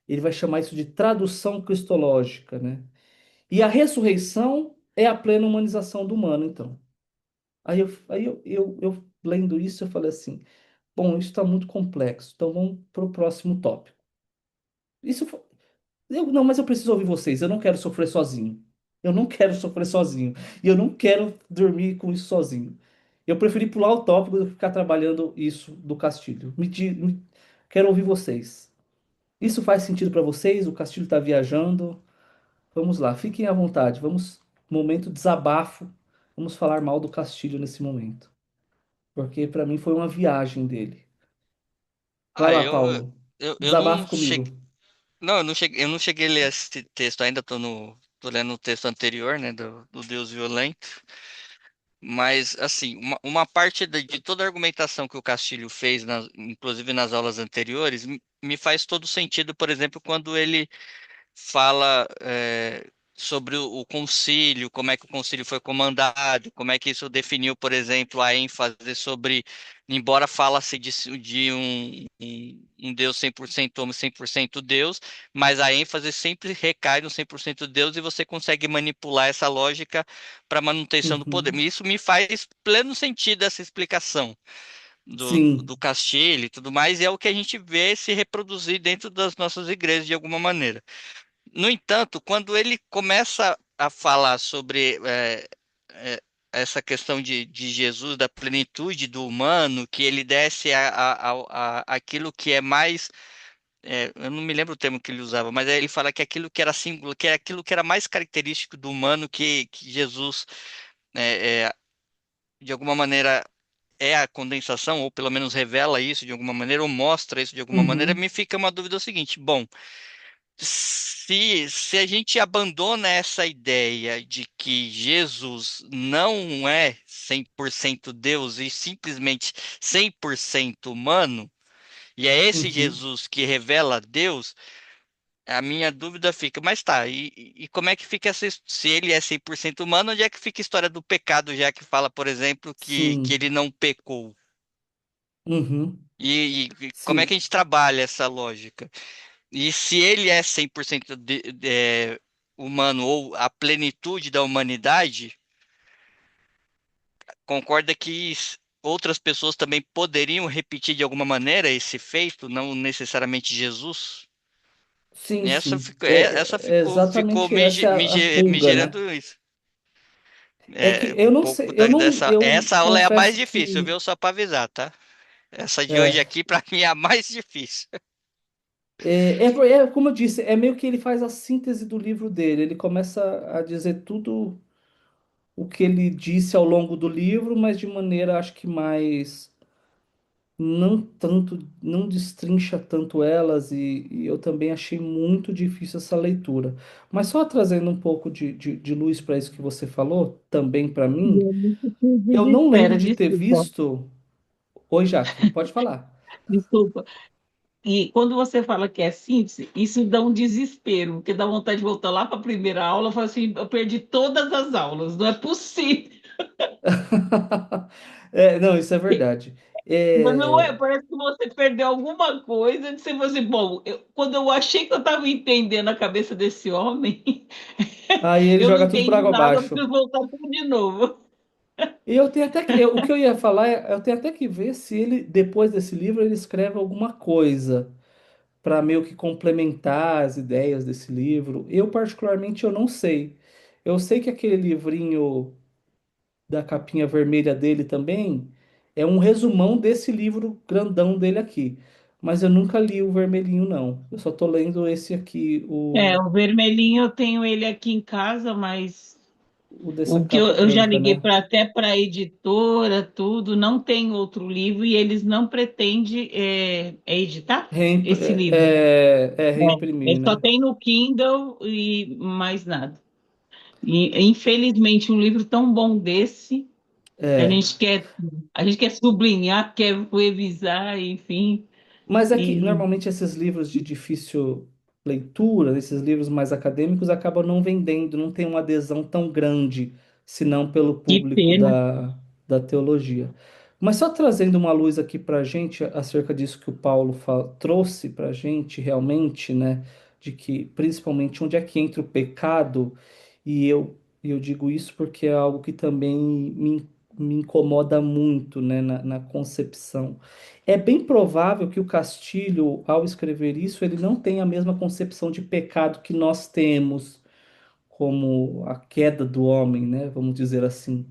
ele vai chamar isso de tradução cristológica, né? E a ressurreição é a plena humanização do humano, então. Aí eu lendo isso, eu falei assim: bom, isso está muito complexo, então vamos para o próximo tópico. Isso fo- não, mas eu preciso ouvir vocês, eu não quero sofrer sozinho. Eu não quero sofrer sozinho. E eu não quero dormir com isso sozinho. Eu preferi pular o tópico do que ficar trabalhando isso do Castilho. Quero ouvir vocês. Isso faz sentido para vocês? O Castilho está viajando. Vamos lá, fiquem à vontade. Vamos, momento desabafo. Vamos falar mal do Castilho nesse momento. Porque para mim foi uma viagem dele. Vai Ah, lá, Paulo. eu não Desabafa cheguei. comigo. Não, eu não cheguei a ler esse texto ainda, tô lendo o texto anterior, né, do Deus Violento. Mas, assim, uma parte de toda a argumentação que o Castilho fez, inclusive nas aulas anteriores, me faz todo sentido, por exemplo, quando ele fala sobre o concílio, como é que o concílio foi comandado, como é que isso definiu, por exemplo, a ênfase sobre, embora fala-se de um Deus 100% homem, 100% Deus, mas a ênfase sempre recai no 100% Deus e você consegue manipular essa lógica para manutenção do poder. Uhum. E isso me faz pleno sentido essa explicação do Sim. Castilho e tudo mais, e é o que a gente vê se reproduzir dentro das nossas igrejas de alguma maneira. No entanto, quando ele começa a falar sobre é, essa questão de Jesus, da plenitude do humano, que ele desce aquilo que é mais, eu não me lembro o termo que ele usava, mas ele fala que aquilo que era singular, que é aquilo que era mais característico do humano, que Jesus, de alguma maneira, é a condensação, ou pelo menos revela isso de alguma maneira, ou mostra isso de alguma maneira, Uhum. me fica uma dúvida seguinte: bom, se a gente abandona essa ideia de que Jesus não é 100% Deus e simplesmente 100% humano, e é esse Uhum. Jesus que revela Deus, a minha dúvida fica, mas tá, e como é que fica se ele é 100% humano, onde é que fica a história do pecado, já que fala, por exemplo, que Sim. ele não pecou? Uhum. E como é que Sim. a gente trabalha essa lógica? E se ele é 100% humano ou a plenitude da humanidade, concorda que outras pessoas também poderiam repetir de alguma maneira esse feito, não necessariamente Jesus? Sim, E sim. essa É ficou exatamente essa a me pulga, né? gerando isso. É que É, eu um não pouco sei, eu não, eu essa aula é a mais confesso difícil, que viu? Só para avisar, tá? Essa de hoje é, aqui, para mim, é a mais difícil. como eu disse, é meio que ele faz a síntese do livro dele. Ele começa a dizer tudo o que ele disse ao longo do livro, mas de maneira, acho que mais não tanto, não destrincha tanto elas, e eu também achei muito difícil essa leitura. Mas só trazendo um pouco de luz para isso que você falou, também para E mim, é muito que eu não lembro desespera, de ter desculpa, visto. Oi, Jaque, pode falar. desculpa. E quando você fala que é síntese, isso dá um desespero, porque dá vontade de voltar lá para a primeira aula e falar assim, eu perdi todas as aulas, não é possível. É, não, isso é verdade. Mas não é, É, parece que você perdeu alguma coisa, de você falou assim, bom, quando eu achei que eu estava entendendo a cabeça desse homem, aí ele eu não joga tudo por entendi água nada, eu abaixo. preciso voltar tudo de novo. E eu tenho até que, o que eu ia falar é, eu tenho até que ver se ele, depois desse livro, ele escreve alguma coisa para meio que complementar as ideias desse livro. Eu, particularmente, eu não sei. Eu sei que aquele livrinho da capinha vermelha dele também é um resumão desse livro grandão dele aqui. Mas eu nunca li o vermelhinho, não. Eu só tô lendo esse aqui, É, o vermelhinho eu tenho ele aqui em casa, mas o dessa o que capa eu já branca, liguei né? para até para a editora, tudo, não tem outro livro e eles não pretendem editar esse livro. Reimprimir, Ele só né? tem no Kindle e mais nada. E, infelizmente, um livro tão bom desse, a É. gente quer, a gente quer sublinhar, quer revisar, enfim. Mas é que E normalmente esses livros de difícil leitura, esses livros mais acadêmicos, acabam não vendendo, não tem uma adesão tão grande, senão pelo que público pena. da teologia. Mas só trazendo uma luz aqui para a gente acerca disso que o Paulo trouxe para a gente realmente, né? De que principalmente onde é que entra o pecado, e eu digo isso porque é algo que também me incomoda muito, né, na concepção. É bem provável que o Castilho, ao escrever isso, ele não tenha a mesma concepção de pecado que nós temos, como a queda do homem, né? Vamos dizer assim.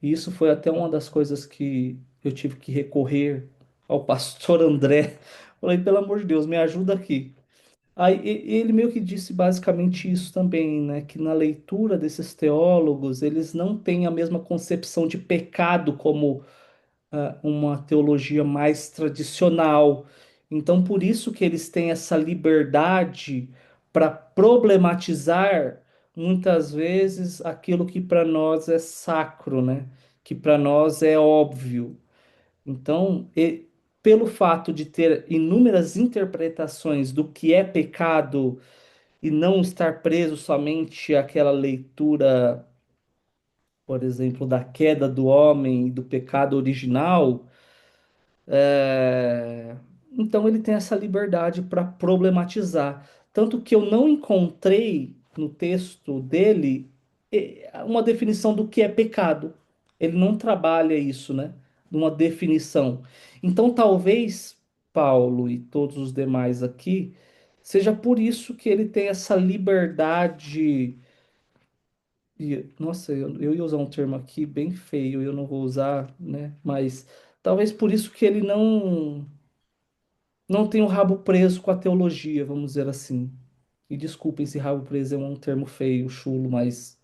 E isso foi até uma das coisas que eu tive que recorrer ao pastor André. Falei, pelo amor de Deus, me ajuda aqui. Aí ele meio que disse basicamente isso também, né? Que na leitura desses teólogos, eles não têm a mesma concepção de pecado como uma teologia mais tradicional. Então, por isso que eles têm essa liberdade para problematizar muitas vezes aquilo que para nós é sacro, né? que para nós é óbvio. Então, pelo fato de ter inúmeras interpretações do que é pecado e não estar preso somente àquela leitura, por exemplo, da queda do homem e do pecado original, é, então ele tem essa liberdade para problematizar. Tanto que eu não encontrei no texto dele uma definição do que é pecado. Ele não trabalha isso, né? Uma definição. Então talvez Paulo e todos os demais aqui seja por isso que ele tem essa liberdade. Nossa, eu ia usar um termo aqui bem feio, eu não vou usar, né? Mas talvez por isso que ele não tem o rabo preso com a teologia, vamos dizer assim. E desculpem se rabo preso é um termo feio, chulo, mas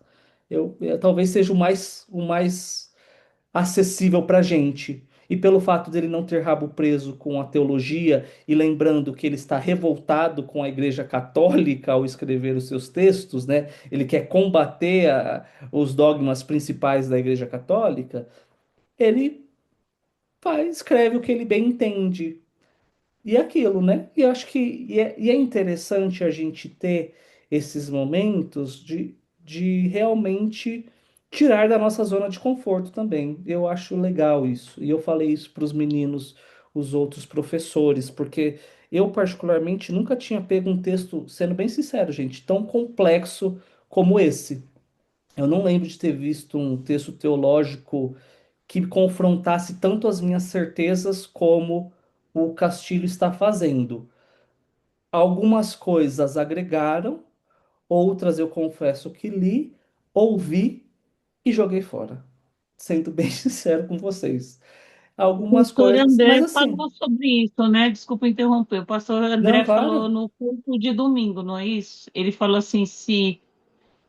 talvez seja o mais acessível para a gente. E pelo fato dele não ter rabo preso com a teologia, e lembrando que ele está revoltado com a Igreja Católica ao escrever os seus textos, né? Ele quer combater os dogmas principais da Igreja Católica, ele escreve o que ele bem entende. E é aquilo, né? E eu acho que e é interessante a gente ter esses momentos de realmente tirar da nossa zona de conforto também. Eu acho legal isso. E eu falei isso para os meninos, os outros professores, porque eu, particularmente, nunca tinha pego um texto, sendo bem sincero, gente, tão complexo como esse. Eu não lembro de ter visto um texto teológico que confrontasse tanto as minhas certezas como o Castilho está fazendo. Algumas coisas agregaram, outras eu confesso que li, ouvi e joguei fora. Sendo bem sincero com vocês. O Algumas pastor coisas, mas André assim, falou sobre isso, né? Desculpa interromper. O pastor não, André falou claro. no culto de domingo, não é isso? Ele falou assim, se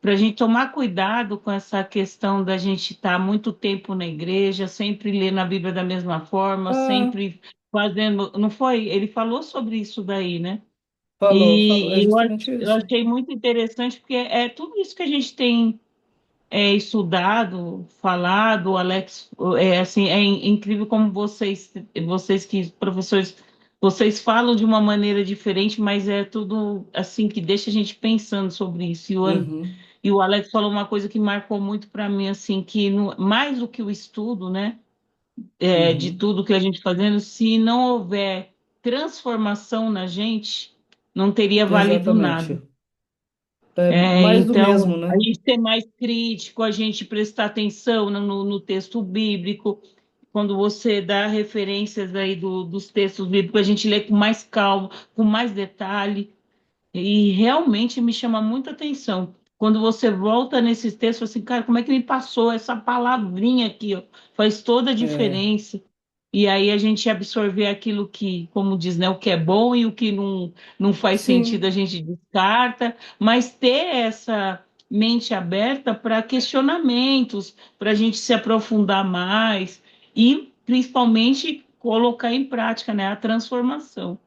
para a gente tomar cuidado com essa questão da gente estar muito tempo na igreja, sempre lendo a Bíblia da mesma forma, Ah, sempre fazendo. Não foi? Ele falou sobre isso daí, né? falou, é E justamente eu isso. achei muito interessante, porque é tudo isso que a gente tem estudado, falado, o Alex, assim, incrível como vocês que professores, vocês falam de uma maneira diferente, mas é tudo assim que deixa a gente pensando sobre isso. Uhum, E o Alex falou uma coisa que marcou muito para mim, assim, que mais do que o estudo, né, de uhum, tudo que a gente fazendo, se não houver transformação na gente, não teria valido nada. exatamente. É mais do Então, mesmo, a né? gente ser mais crítico, a gente prestar atenção no texto bíblico, quando você dá referências aí dos textos bíblicos, a gente lê com mais calma, com mais detalhe. E realmente me chama muita atenção. Quando você volta nesses textos, assim, cara, como é que me passou essa palavrinha aqui, ó? Faz toda a É, diferença. E aí a gente absorver aquilo que, como diz, né, o que é bom e o que não faz sentido sim. a gente descarta, mas ter essa mente aberta para questionamentos, para a gente se aprofundar mais e principalmente colocar em prática, né, a transformação.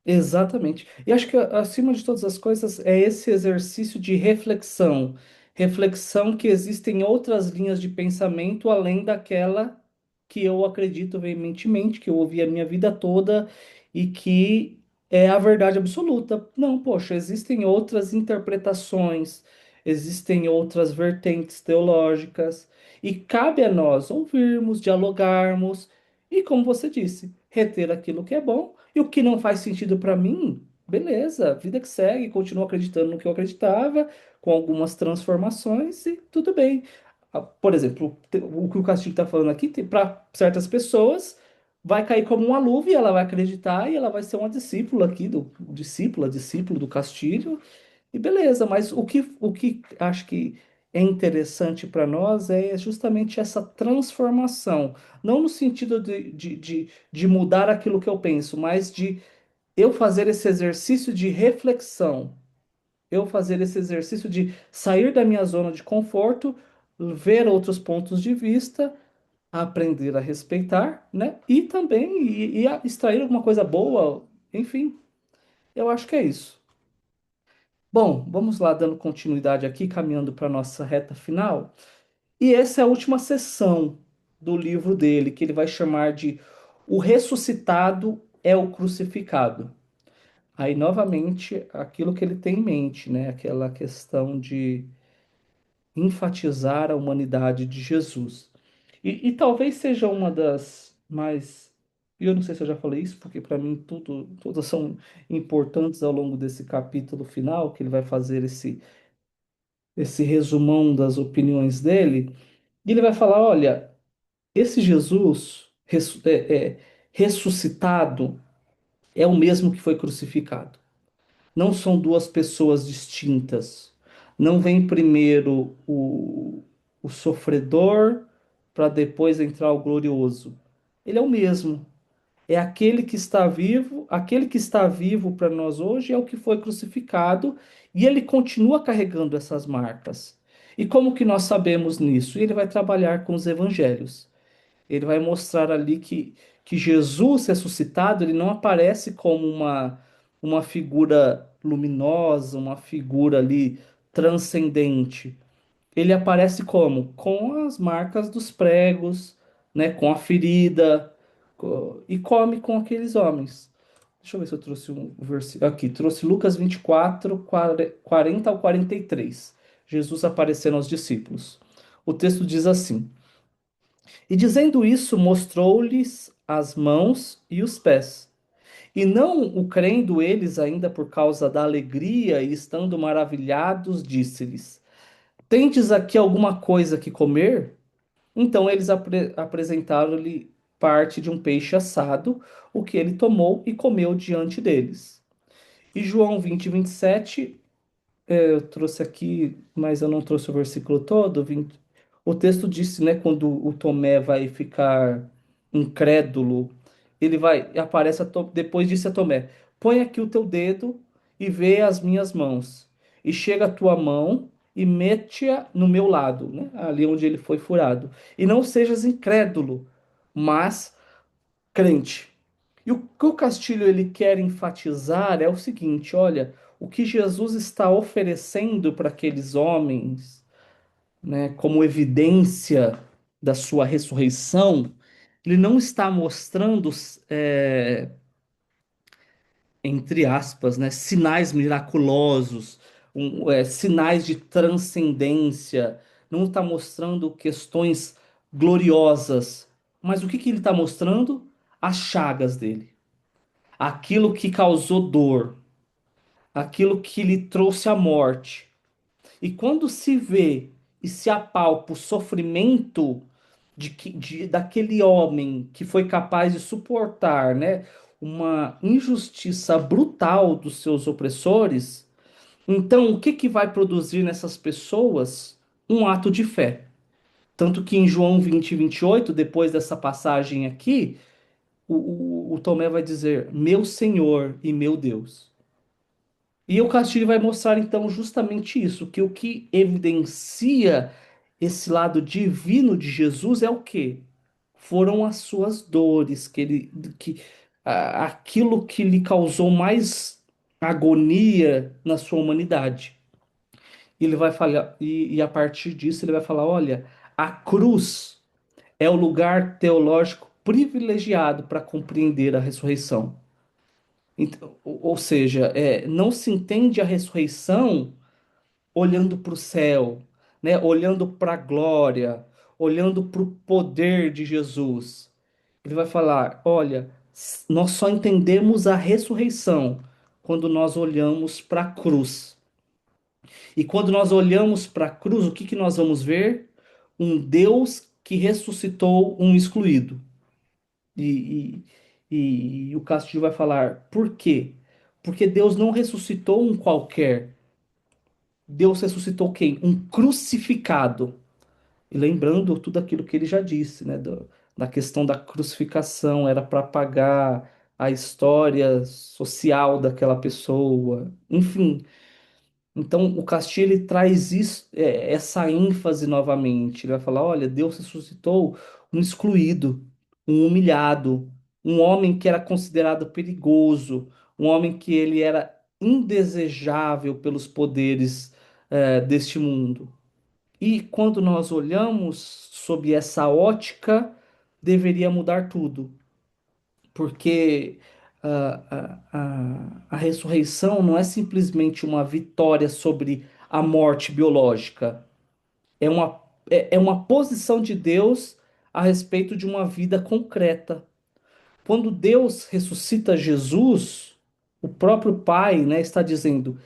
Exatamente. E acho que acima de todas as coisas é esse exercício de reflexão. Reflexão que existem outras linhas de pensamento além daquela que eu acredito veementemente, que eu ouvi a minha vida toda e que é a verdade absoluta. Não, poxa, existem outras interpretações, existem outras vertentes teológicas e cabe a nós ouvirmos, dialogarmos e, como você disse, reter aquilo que é bom e o que não faz sentido para mim, beleza, vida que segue, continuo acreditando no que eu acreditava, com algumas transformações e tudo bem. Por exemplo, o que o Castilho está falando aqui, para certas pessoas, vai cair como uma luva e ela vai acreditar e ela vai ser uma discípula aqui, discípulo do Castilho, e beleza, mas o que acho que é interessante para nós é justamente essa transformação, não no sentido de mudar aquilo que eu penso, mas de eu fazer esse exercício de reflexão, eu fazer esse exercício de sair da minha zona de conforto, ver outros pontos de vista, aprender a respeitar, né? E também extrair alguma coisa boa, enfim, eu acho que é isso. Bom, vamos lá, dando continuidade aqui, caminhando para a nossa reta final. E essa é a última sessão do livro dele, que ele vai chamar de O Ressuscitado é o Crucificado. Aí, novamente, aquilo que ele tem em mente, né? Aquela questão de enfatizar a humanidade de Jesus. E talvez seja uma das mais. E eu não sei se eu já falei isso, porque para mim todas são importantes ao longo desse capítulo final, que ele vai fazer esse resumão das opiniões dele. E ele vai falar: olha, esse Jesus ressuscitado é o mesmo que foi crucificado. Não são duas pessoas distintas. Não vem primeiro o sofredor para depois entrar o glorioso. Ele é o mesmo. É aquele que está vivo para nós hoje é o que foi crucificado e ele continua carregando essas marcas. E como que nós sabemos nisso? Ele vai trabalhar com os evangelhos. Ele vai mostrar ali que Jesus ressuscitado, ele não aparece como uma figura luminosa, uma figura ali transcendente. Ele aparece como? Com as marcas dos pregos, né? Com a ferida, e come com aqueles homens. Deixa eu ver se eu trouxe um versículo aqui. Trouxe Lucas 24, 40 ao 43. Jesus aparecendo aos discípulos. O texto diz assim: E dizendo isso, mostrou-lhes as mãos e os pés. E não o crendo eles ainda por causa da alegria e estando maravilhados, disse-lhes: Tendes aqui alguma coisa que comer? Então eles apresentaram-lhe parte de um peixe assado, o que ele tomou e comeu diante deles. E João 20, 27. Eu trouxe aqui, mas eu não trouxe o versículo todo. O texto disse, né, quando o Tomé vai ficar incrédulo, ele vai, aparece depois disse a Tomé: Põe aqui o teu dedo e vê as minhas mãos, e chega a tua mão e mete-a no meu lado, né, ali onde ele foi furado. E não sejas incrédulo, mas crente. E o que o Castilho ele quer enfatizar é o seguinte: olha, o que Jesus está oferecendo para aqueles homens, né, como evidência da sua ressurreição, ele não está mostrando, é, entre aspas, né, sinais miraculosos, sinais de transcendência, não está mostrando questões gloriosas. Mas o que que ele está mostrando? As chagas dele, aquilo que causou dor, aquilo que lhe trouxe a morte. E quando se vê e se apalpa o sofrimento daquele homem que foi capaz de suportar, né, uma injustiça brutal dos seus opressores, então o que que vai produzir nessas pessoas? Um ato de fé. Tanto que em João 20, 28, depois dessa passagem aqui, o Tomé vai dizer: Meu Senhor e meu Deus. E o Castilho vai mostrar então justamente isso, que o que evidencia esse lado divino de Jesus é o quê? Foram as suas dores, aquilo que lhe causou mais agonia na sua humanidade. Ele vai falar, e a partir disso ele vai falar: olha, a cruz é o lugar teológico privilegiado para compreender a ressurreição. Então, ou seja, não se entende a ressurreição olhando para o céu, né? Olhando para a glória, olhando para o poder de Jesus. Ele vai falar: olha, nós só entendemos a ressurreição quando nós olhamos para a cruz. E quando nós olhamos para a cruz, o que que nós vamos ver? Um Deus que ressuscitou um excluído. E, e o Castilho vai falar: por quê? Porque Deus não ressuscitou um qualquer. Deus ressuscitou quem? Um crucificado. E lembrando tudo aquilo que ele já disse, né? Da questão da crucificação, era para apagar a história social daquela pessoa. Enfim, então o Castilho ele traz isso, essa ênfase novamente. Ele vai falar: olha, Deus ressuscitou um excluído, um humilhado, um homem que era considerado perigoso, um homem que ele era indesejável pelos poderes, deste mundo. E quando nós olhamos sob essa ótica, deveria mudar tudo, porque a ressurreição não é simplesmente uma vitória sobre a morte biológica, é é uma posição de Deus a respeito de uma vida concreta. Quando Deus ressuscita Jesus, o próprio Pai, né, está dizendo: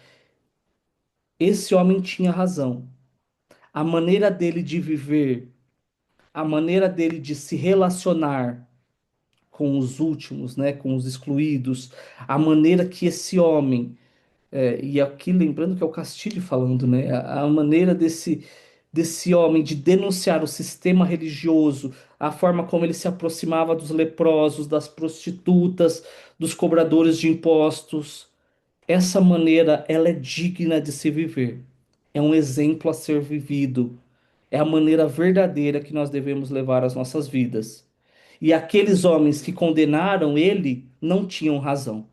esse homem tinha razão. A maneira dele de viver, a maneira dele de se relacionar com os últimos, né, com os excluídos, a maneira que esse homem, e aqui lembrando que é o Castilho falando, né, a maneira desse homem de denunciar o sistema religioso, a forma como ele se aproximava dos leprosos, das prostitutas, dos cobradores de impostos. Essa maneira, ela é digna de se viver. É um exemplo a ser vivido. É a maneira verdadeira que nós devemos levar as nossas vidas. E aqueles homens que condenaram ele não tinham razão.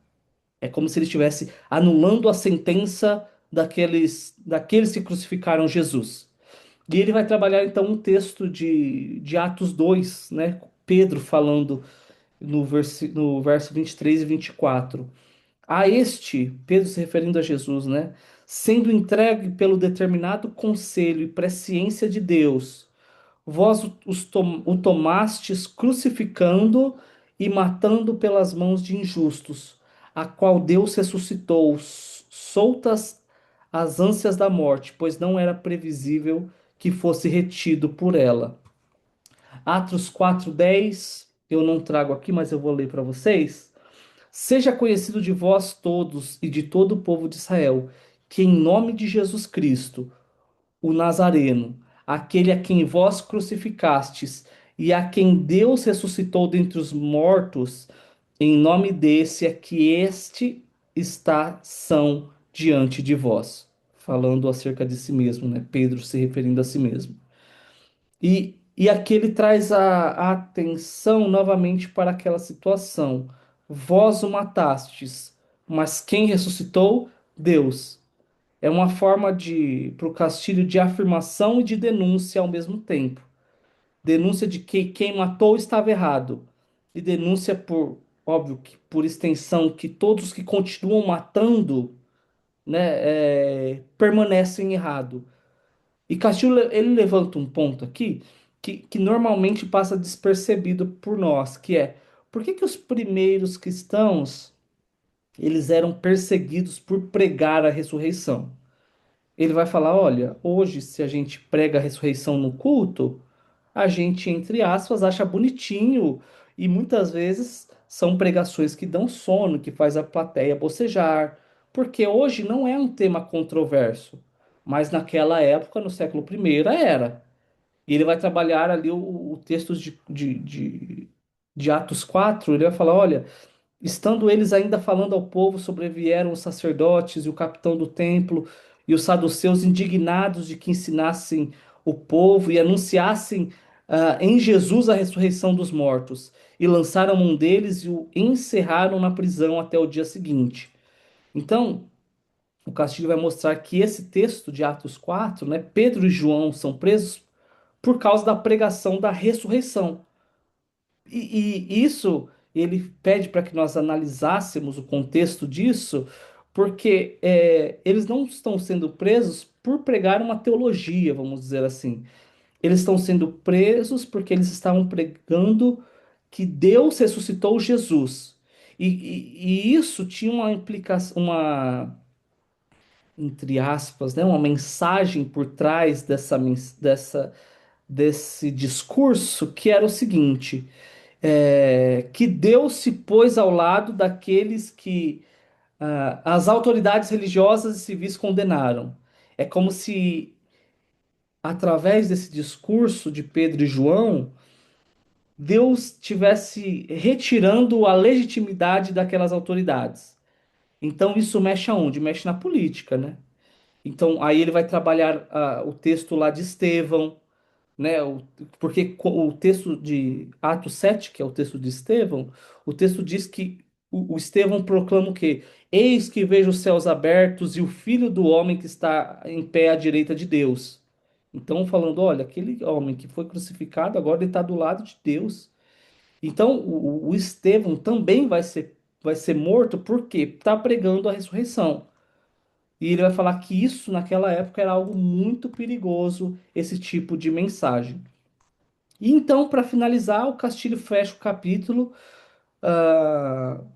É como se ele estivesse anulando a sentença daqueles que crucificaram Jesus. E ele vai trabalhar então um texto de Atos 2, né? Pedro falando no verso 23 e 24. A este, Pedro se referindo a Jesus, né? Sendo entregue pelo determinado conselho e presciência de Deus, vós o tomastes crucificando e matando pelas mãos de injustos, a qual Deus ressuscitou, soltas as ânsias da morte, pois não era previsível que fosse retido por ela. Atos 4:10, eu não trago aqui, mas eu vou ler para vocês. Seja conhecido de vós todos e de todo o povo de Israel, que em nome de Jesus Cristo, o Nazareno, aquele a quem vós crucificastes e a quem Deus ressuscitou dentre os mortos, em nome desse é que este está são diante de vós. Falando acerca de si mesmo, né? Pedro se referindo a si mesmo. E aqui ele traz a atenção novamente para aquela situação. Vós o matastes, mas quem ressuscitou? Deus. É uma forma de para o Castilho de afirmação e de denúncia ao mesmo tempo. Denúncia de que quem matou estava errado. E denúncia por, óbvio, que por extensão, que todos que continuam matando, né, permanecem errados. E Castilho ele levanta um ponto aqui que normalmente passa despercebido por nós, que é por que que os primeiros cristãos eles eram perseguidos por pregar a ressurreição? Ele vai falar: olha, hoje, se a gente prega a ressurreição no culto, a gente, entre aspas, acha bonitinho e muitas vezes são pregações que dão sono, que faz a plateia bocejar, porque hoje não é um tema controverso, mas naquela época, no século I, era. E ele vai trabalhar ali o texto de Atos 4, ele vai falar: olha. Estando eles ainda falando ao povo, sobrevieram os sacerdotes e o capitão do templo e os saduceus, indignados de que ensinassem o povo e anunciassem em Jesus a ressurreição dos mortos. E lançaram um deles e o encerraram na prisão até o dia seguinte. Então, o Castilho vai mostrar que esse texto de Atos 4, né, Pedro e João são presos por causa da pregação da ressurreição. E isso ele pede para que nós analisássemos o contexto disso, porque eles não estão sendo presos por pregar uma teologia, vamos dizer assim. Eles estão sendo presos porque eles estavam pregando que Deus ressuscitou Jesus. E isso tinha uma implicação, entre aspas, né, uma mensagem por trás desse discurso que era o seguinte: que Deus se pôs ao lado daqueles que as autoridades religiosas e civis condenaram. É como se, através desse discurso de Pedro e João, Deus estivesse retirando a legitimidade daquelas autoridades. Então isso mexe aonde? Mexe na política, né? Então aí ele vai trabalhar o texto lá de Estevão, né? Porque o texto de Atos 7, que é o texto de Estevão, o texto diz que o Estevão proclama o quê? Eis que vejo os céus abertos e o Filho do Homem que está em pé à direita de Deus. Então, falando, olha, aquele homem que foi crucificado, agora ele está do lado de Deus. Então, o Estevão também vai ser morto porque está pregando a ressurreição. E ele vai falar que isso, naquela época, era algo muito perigoso, esse tipo de mensagem. E então, para finalizar, o Castilho fecha o capítulo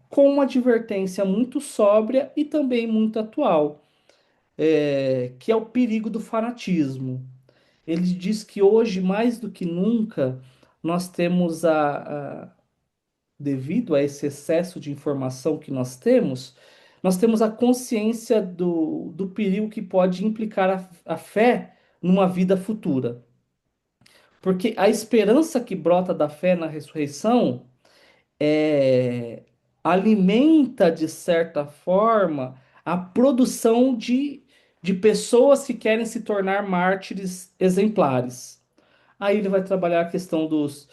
com uma advertência muito sóbria e também muito atual, que é o perigo do fanatismo. Ele diz que hoje, mais do que nunca, nós temos devido a esse excesso de informação que nós temos a consciência do perigo que pode implicar a fé numa vida futura. Porque a esperança que brota da fé na ressurreição é, alimenta, de certa forma, a produção de pessoas que querem se tornar mártires exemplares. Aí ele vai trabalhar a questão dos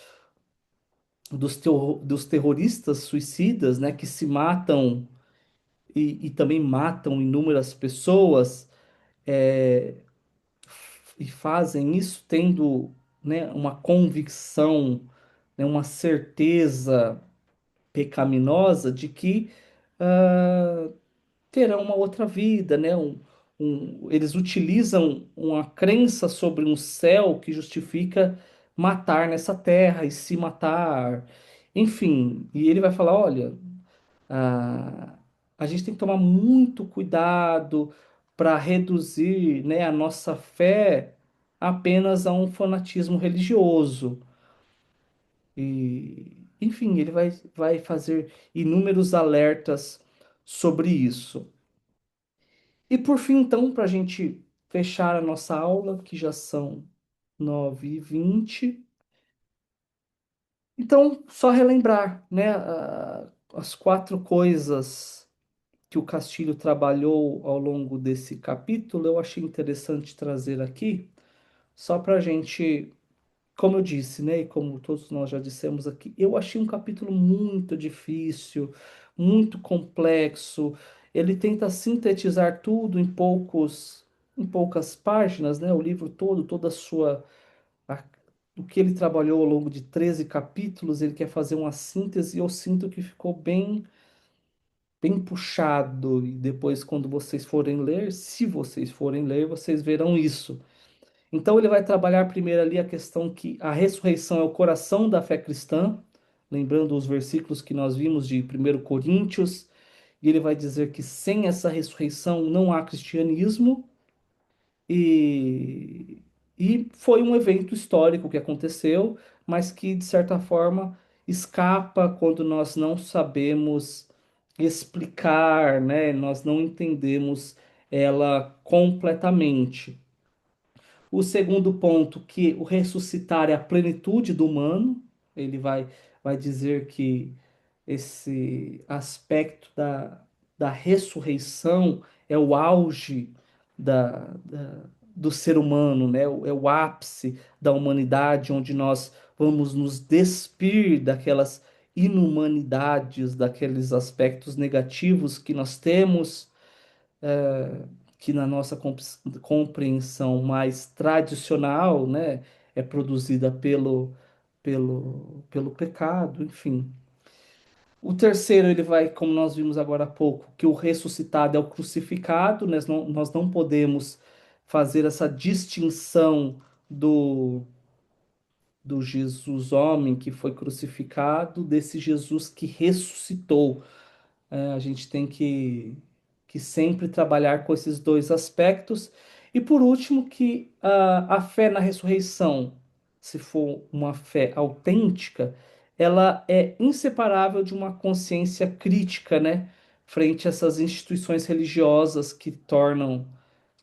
terroristas suicidas, né, que se matam e também matam inúmeras pessoas, e fazem isso tendo, né, uma convicção, né, uma certeza pecaminosa de que ah, terão uma outra vida, né? Eles utilizam uma crença sobre um céu que justifica matar nessa terra e se matar, enfim. E ele vai falar: olha, ah, a gente tem que tomar muito cuidado para reduzir, né, a nossa fé apenas a um fanatismo religioso. E, enfim, vai fazer inúmeros alertas sobre isso. E por fim, então, para a gente fechar a nossa aula, que já são 9h20, então, só relembrar, né, as quatro coisas que o Castilho trabalhou ao longo desse capítulo, eu achei interessante trazer aqui, só para a gente, como eu disse, né, e como todos nós já dissemos aqui, eu achei um capítulo muito difícil, muito complexo. Ele tenta sintetizar tudo em poucas páginas, né, o livro todo, toda a sua, a- o que ele trabalhou ao longo de 13 capítulos, ele quer fazer uma síntese, e eu sinto que ficou bem puxado. E depois, quando vocês forem ler, se vocês forem ler, vocês verão isso. Então ele vai trabalhar primeiro ali a questão que a ressurreição é o coração da fé cristã, lembrando os versículos que nós vimos de 1 Coríntios, e ele vai dizer que sem essa ressurreição não há cristianismo, e, e foi um evento histórico que aconteceu, mas que de certa forma escapa quando nós não sabemos explicar, né? Nós não entendemos ela completamente. O segundo ponto, que o ressuscitar é a plenitude do humano, ele vai dizer que esse aspecto da ressurreição é o auge do ser humano, né? É o ápice da humanidade, onde nós vamos nos despir daquelas inumanidades, daqueles aspectos negativos que nós temos, que na nossa compreensão mais tradicional, né, é produzida pelo pecado, enfim. O terceiro, ele vai, como nós vimos agora há pouco, que o ressuscitado é o crucificado, nós não podemos fazer essa distinção do, do Jesus homem que foi crucificado, desse Jesus que ressuscitou. A gente tem que sempre trabalhar com esses dois aspectos. E por último, que a fé na ressurreição, se for uma fé autêntica, ela é inseparável de uma consciência crítica, né, frente a essas instituições religiosas que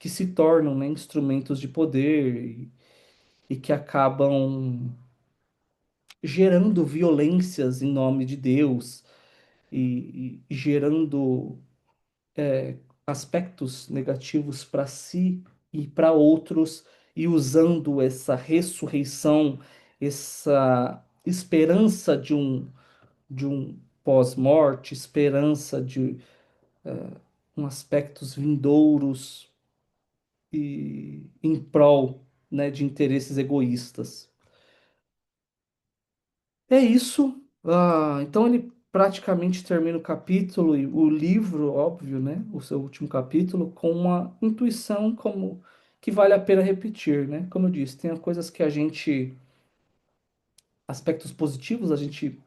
se tornam, né, instrumentos de poder e que acabam gerando violências em nome de Deus e gerando aspectos negativos para si e para outros, e usando essa ressurreição, essa esperança de um pós-morte, esperança de um aspectos vindouros e em prol, né, de interesses egoístas. É isso. Então ele praticamente termina o capítulo, e o livro, óbvio, né? O seu último capítulo, com uma intuição como que vale a pena repetir, né? Como eu disse, tem coisas que a gente, aspectos positivos, a gente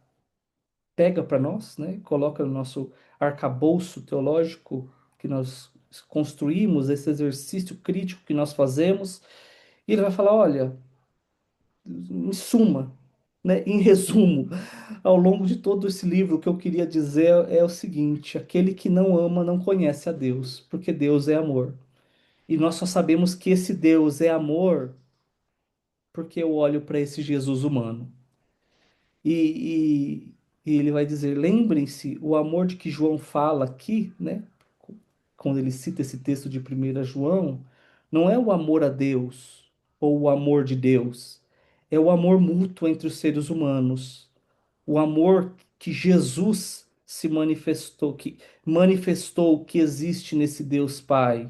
pega para nós, né? Coloca no nosso arcabouço teológico que nós construímos, esse exercício crítico que nós fazemos, e ele vai falar, olha, em suma, né? Em resumo. Ao longo de todo esse livro, o que eu queria dizer é o seguinte: aquele que não ama não conhece a Deus, porque Deus é amor. E nós só sabemos que esse Deus é amor porque eu olho para esse Jesus humano. E, e ele vai dizer: lembrem-se, o amor de que João fala aqui, né? Quando ele cita esse texto de 1 João, não é o amor a Deus ou o amor de Deus, é o amor mútuo entre os seres humanos, o amor que Jesus se manifestou que existe nesse Deus Pai.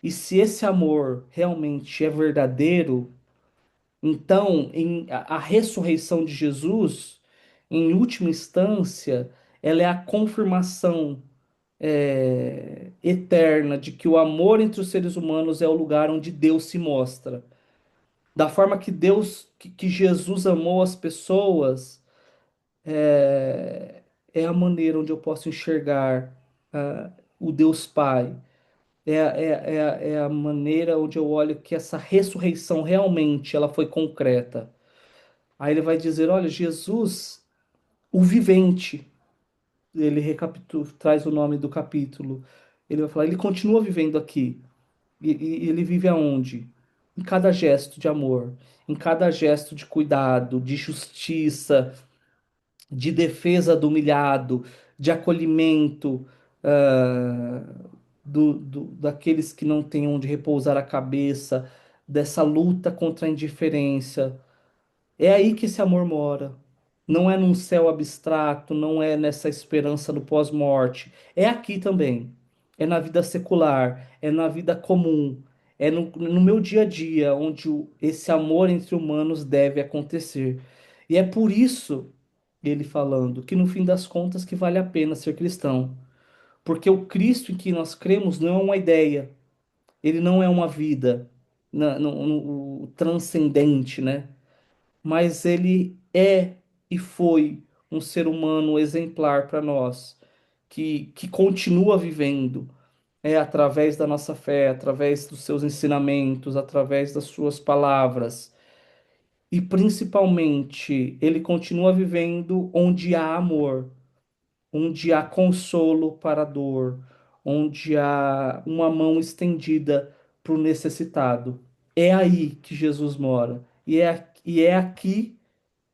E se esse amor realmente é verdadeiro, então a ressurreição de Jesus, em última instância, ela é a confirmação eterna de que o amor entre os seres humanos é o lugar onde Deus se mostra. Da forma que que Jesus amou as pessoas, é, é a maneira onde eu posso enxergar o Deus Pai. É a maneira onde eu olho que essa ressurreição realmente ela foi concreta. Aí ele vai dizer, olha, Jesus, o vivente, ele traz o nome do capítulo. Ele vai falar, ele continua vivendo aqui. E ele vive aonde? Em cada gesto de amor, em cada gesto de cuidado, de justiça, de defesa do humilhado, de acolhimento, ah, daqueles que não têm onde repousar a cabeça, dessa luta contra a indiferença. É aí que esse amor mora. Não é num céu abstrato, não é nessa esperança do pós-morte. É aqui também. É na vida secular, é na vida comum, é no meu dia a dia, onde esse amor entre humanos deve acontecer. E é por isso, ele falando, que no fim das contas que vale a pena ser cristão. Porque o Cristo em que nós cremos não é uma ideia, ele não é uma vida o transcendente, né? Mas ele é e foi um ser humano exemplar para nós, que continua vivendo através da nossa fé, através dos seus ensinamentos, através das suas palavras. E principalmente, ele continua vivendo onde há amor, onde há consolo para a dor, onde há uma mão estendida para o necessitado. É aí que Jesus mora. E é aqui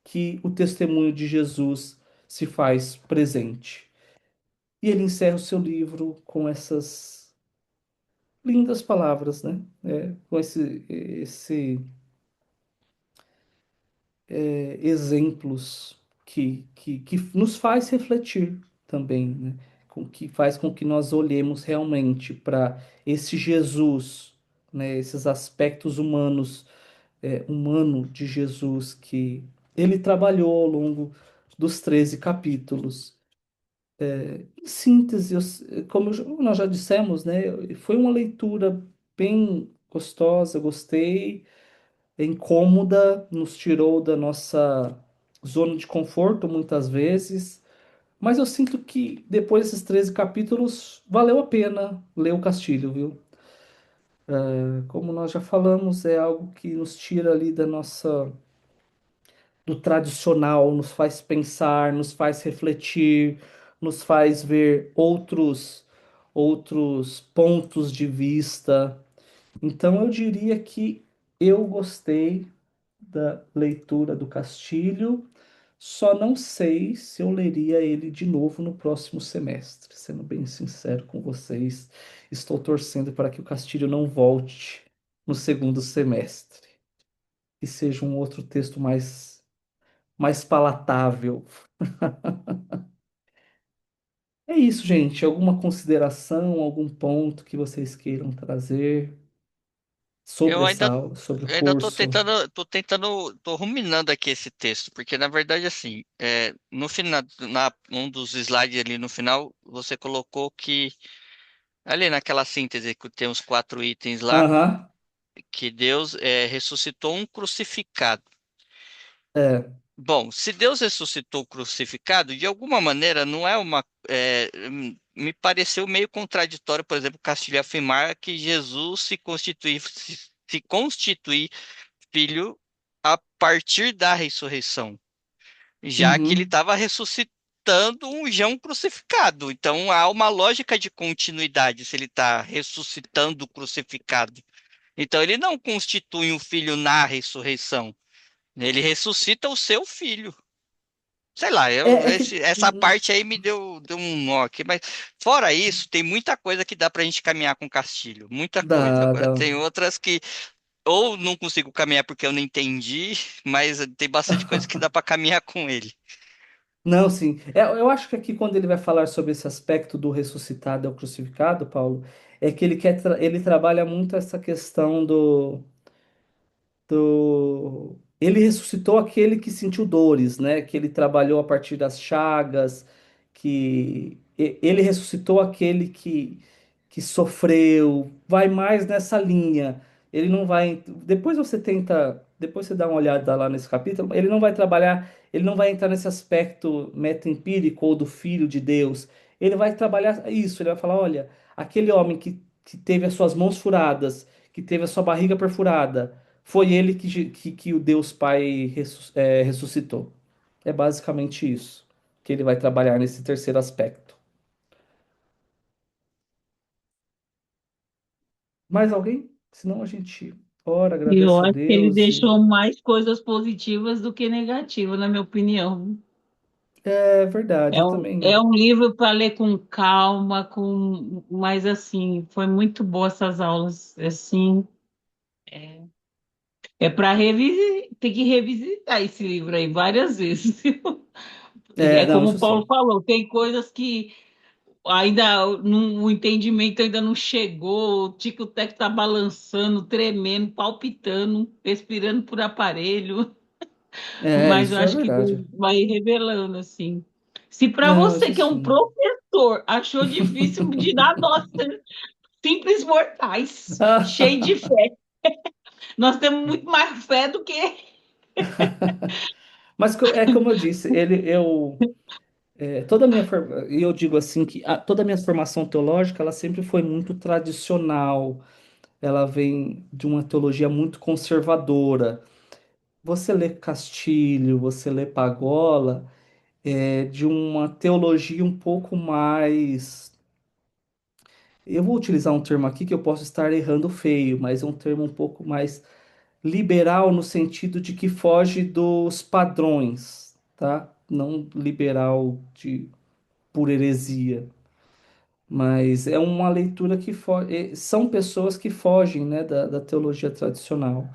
que o testemunho de Jesus se faz presente. E ele encerra o seu livro com essas lindas palavras, né? Com exemplos que nos faz refletir também, né? Que faz com que nós olhemos realmente para esse Jesus, né? Esses aspectos humanos, humano de Jesus que ele trabalhou ao longo dos 13 capítulos. Em síntese, como nós já dissemos, né? Foi uma leitura bem gostosa, gostei, incômoda, nos tirou da nossa zona de conforto muitas vezes, mas eu sinto que depois desses 13 capítulos valeu a pena ler o Castilho, viu? Como nós já falamos, é algo que nos tira ali da nossa do tradicional, nos faz pensar, nos faz refletir, nos faz ver outros pontos de vista. Então eu diria que eu gostei da leitura do Castilho, só não sei se eu leria ele de novo no próximo semestre. Sendo bem sincero com vocês, estou torcendo para que o Castilho não volte no segundo semestre e seja um outro texto mais palatável. É isso, gente. Alguma consideração, algum ponto que vocês queiram trazer? sobre Eu ainda, sobre o ainda curso. tô ruminando aqui esse texto, porque na verdade, assim, no final, um dos slides ali no final, você colocou que, ali naquela síntese que tem os quatro itens lá, Aham, que Deus ressuscitou um crucificado. é. Bom, se Deus ressuscitou o crucificado, de alguma maneira não é uma. Me pareceu meio contraditório, por exemplo, Castilho afirmar que Jesus se constitui filho a partir da ressurreição, já que ele Uhum. estava ressuscitando um já um crucificado. Então há uma lógica de continuidade se ele está ressuscitando o crucificado. Então ele não constitui um filho na ressurreição, ele ressuscita o seu filho. Sei lá, É, é que. essa parte aí me deu um nó aqui, mas fora isso, tem muita coisa que dá pra gente caminhar com Castilho, muita coisa. Dá, Agora dá. tem outras que ou não consigo caminhar porque eu não entendi, mas tem bastante coisa que dá pra caminhar com ele. Não, sim. Eu acho que aqui, quando ele vai falar sobre esse aspecto do ressuscitado ao crucificado, Paulo, é que ele trabalha muito essa questão Ele ressuscitou aquele que sentiu dores, né? Que ele trabalhou a partir das chagas, ele ressuscitou aquele que sofreu. Vai mais nessa linha. Ele não vai. Depois você dá uma olhada lá nesse capítulo. Ele não vai trabalhar, ele não vai entrar nesse aspecto meta-empírico ou do Filho de Deus. Ele vai trabalhar isso. Ele vai falar, olha, aquele homem que teve as suas mãos furadas, que teve a sua barriga perfurada. Foi ele que o Deus Pai ressuscitou. É basicamente isso que ele vai trabalhar nesse terceiro aspecto. Mais alguém? Senão a gente ora, E eu agradece a acho que ele Deus e. deixou mais coisas positivas do que negativas, na minha opinião. É verdade, É eu um, é também. um livro para ler com calma, mas assim, foi muito boa essas aulas. Assim, é para revisitar, tem que revisitar esse livro aí várias vezes. É, É não, como isso o Paulo sim. falou, tem coisas que o entendimento ainda não chegou, o tico-teco está balançando, tremendo, palpitando, respirando por aparelho. É, Mas eu isso é acho que Deus verdade. vai revelando assim. Se para Não, você isso que é um sim. professor achou difícil de dar nós simples mortais, cheio de fé, nós temos muito mais fé do que Mas é como eu disse, toda a e eu digo assim que toda a minha formação teológica, ela sempre foi muito tradicional. Ela vem de uma teologia muito conservadora. Você lê Castilho, você lê Pagola, de uma teologia um pouco mais. Eu vou utilizar um termo aqui que eu posso estar errando feio, mas é um termo um pouco mais liberal no sentido de que foge dos padrões, tá? Não liberal de por heresia, mas é uma leitura que são pessoas que fogem, né, da teologia tradicional.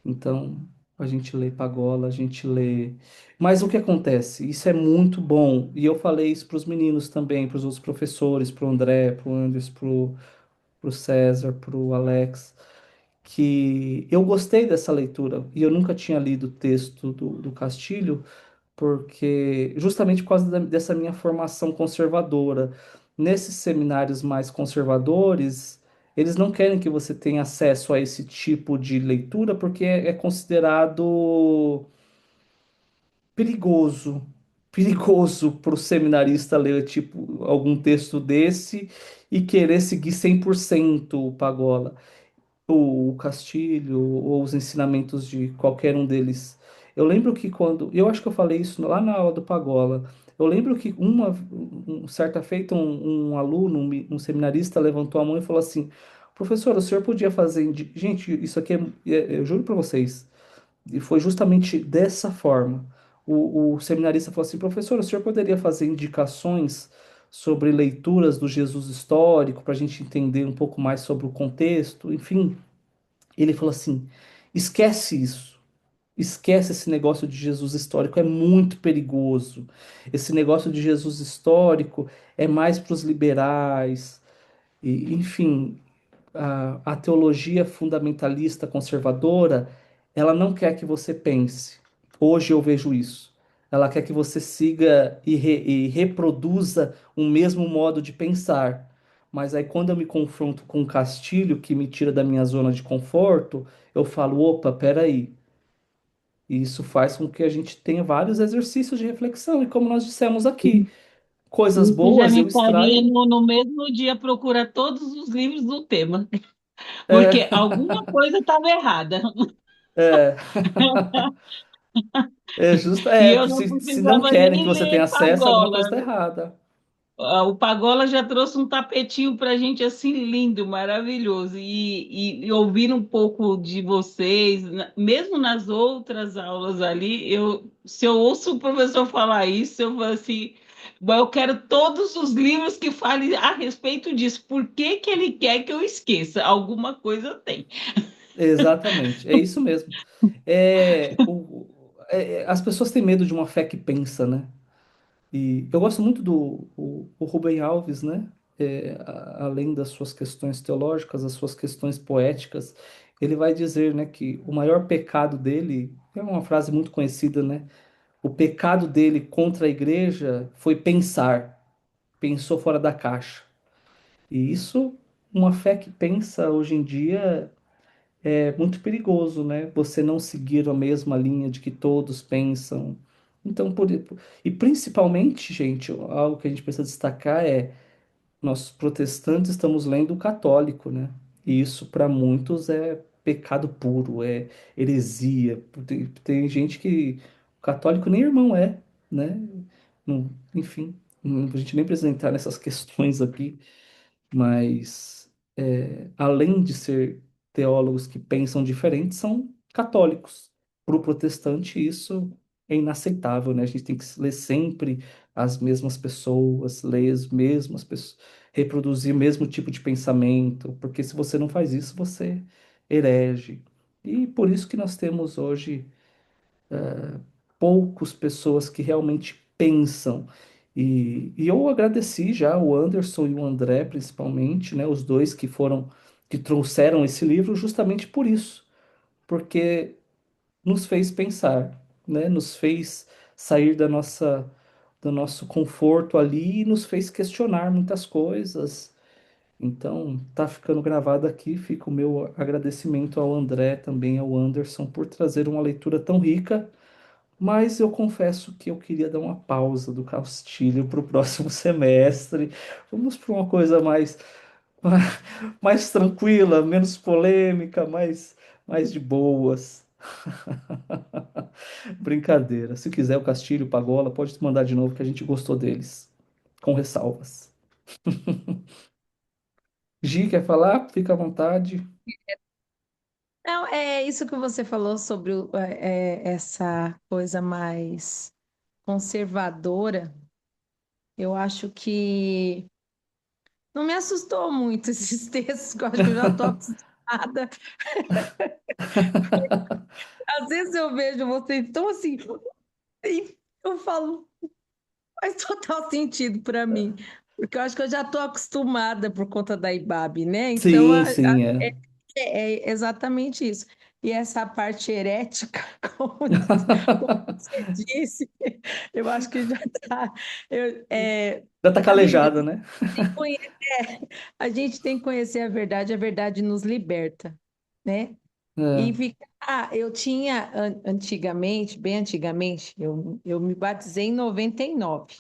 Então, a gente lê Pagola, a gente lê. Mas o que acontece? Isso é muito bom. E eu falei isso para os meninos também, para os outros professores, para o André, para o Andres, para o César, para o Alex, que eu gostei dessa leitura. E eu nunca tinha lido o texto do Castilho, porque justamente por causa dessa minha formação conservadora. Nesses seminários mais conservadores, eles não querem que você tenha acesso a esse tipo de leitura, porque é considerado perigoso. Perigoso para o seminarista ler tipo algum texto desse e querer seguir 100% o Pagola o Castilho ou os ensinamentos de qualquer um deles. Eu lembro que quando, eu acho que eu falei isso lá na aula do Pagola. Eu lembro que certa feita um aluno, um seminarista levantou a mão e falou assim: Professor, o senhor podia fazer. Gente, isso aqui eu juro para vocês. E foi justamente dessa forma. O seminarista falou assim: Professor, o senhor poderia fazer indicações sobre leituras do Jesus histórico para a gente entender um pouco mais sobre o contexto? Enfim. Ele falou assim: esquece isso. Esquece esse negócio de Jesus histórico, é muito perigoso. Esse negócio de Jesus histórico é mais para os liberais, enfim. a teologia fundamentalista conservadora, ela não quer que você pense. Hoje eu vejo isso. Ela quer que você siga e reproduza o mesmo modo de pensar. Mas aí, quando eu me confronto com um Castilho que me tira da minha zona de conforto, eu falo: opa, peraí. E isso faz com que a gente tenha vários exercícios de reflexão. E como nós dissemos aqui, coisas Isso já boas eu me faria extraio. no mesmo dia procurar todos os livros do tema, É, porque alguma coisa estava errada. é. É justo, E é, eu não se não precisava querem que nem você tenha ler acesso, alguma coisa Pagola. está errada. O Pagola já trouxe um tapetinho para a gente assim lindo, maravilhoso. E ouvir um pouco de vocês, mesmo nas outras aulas ali, se eu ouço o professor falar isso, eu falo assim, "Bom, eu quero todos os livros que falem a respeito disso. Por que que ele quer que eu esqueça? Alguma coisa tem." Exatamente, é isso mesmo. As pessoas têm medo de uma fé que pensa, né? E eu gosto muito do o Rubem Alves, né? Além das suas questões teológicas, as suas questões poéticas, ele vai dizer, né, que o maior pecado dele, é uma frase muito conhecida, né? O pecado dele contra a igreja foi pensar, pensou fora da caixa. E isso, uma fé que pensa hoje em dia é muito perigoso, né? Você não seguir a mesma linha de que todos pensam. Então, e principalmente, gente, algo que a gente precisa destacar é nós protestantes estamos lendo o católico, né? E isso para muitos é pecado puro, é heresia. Tem gente que o católico nem irmão é, né? Enfim, a gente nem precisa entrar nessas questões aqui. Mas, além de ser teólogos que pensam diferente, são católicos. Para o protestante, isso é inaceitável, né? A gente tem que ler sempre as mesmas pessoas, ler as mesmas pessoas, reproduzir o mesmo tipo de pensamento, porque se você não faz isso, você herege. E por isso que nós temos hoje poucas pessoas que realmente pensam. E eu agradeci já o Anderson e o André, principalmente, né, os dois que foram, que trouxeram esse livro justamente por isso, porque nos fez pensar, né, nos fez sair do nosso conforto ali e nos fez questionar muitas coisas. Então, tá ficando gravado aqui, fica o meu agradecimento ao André, também ao Anderson, por trazer uma leitura tão rica, mas eu confesso que eu queria dar uma pausa do Castilho para o próximo semestre. Vamos para uma coisa mais tranquila, menos polêmica, mais de boas. Brincadeira. Se quiser o Castilho, Pagola, pode te mandar de novo que a gente gostou deles, com ressalvas. Gi, quer falar? Fica à vontade. Não, é isso que você falou sobre essa coisa mais conservadora. Eu acho que não me assustou muito esses textos, que eu acho que eu já estou acostumada. Às vezes eu vejo vocês tão assim, e eu falo, faz total sentido para mim, porque eu acho que eu já estou acostumada por conta da IBAB, né? Então, Sim, sim, é, é. é exatamente isso. E essa parte herética, como você disse, eu acho que já está. Já tá A Bíblia calejada, né? tem que conhecer, a gente tem que conhecer a verdade nos liberta, né? E É. fica, eu tinha antigamente, bem antigamente, eu me batizei em 99,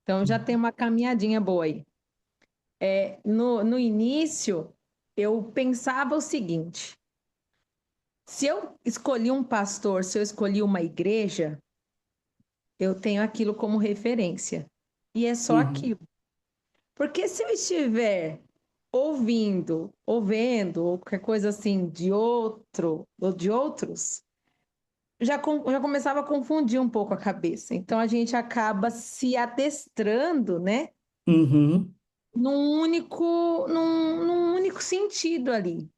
então já tem uma caminhadinha boa aí. No início, eu pensava o seguinte: se eu escolhi um pastor, se eu escolhi uma igreja, eu tenho aquilo como referência. E é só Uhum, aquilo. Porque se eu estiver ouvindo, ou vendo, ou qualquer coisa assim de outro, ou de outros, já começava a confundir um pouco a cabeça. Então a gente acaba se adestrando, né? uhum, Num único sentido ali.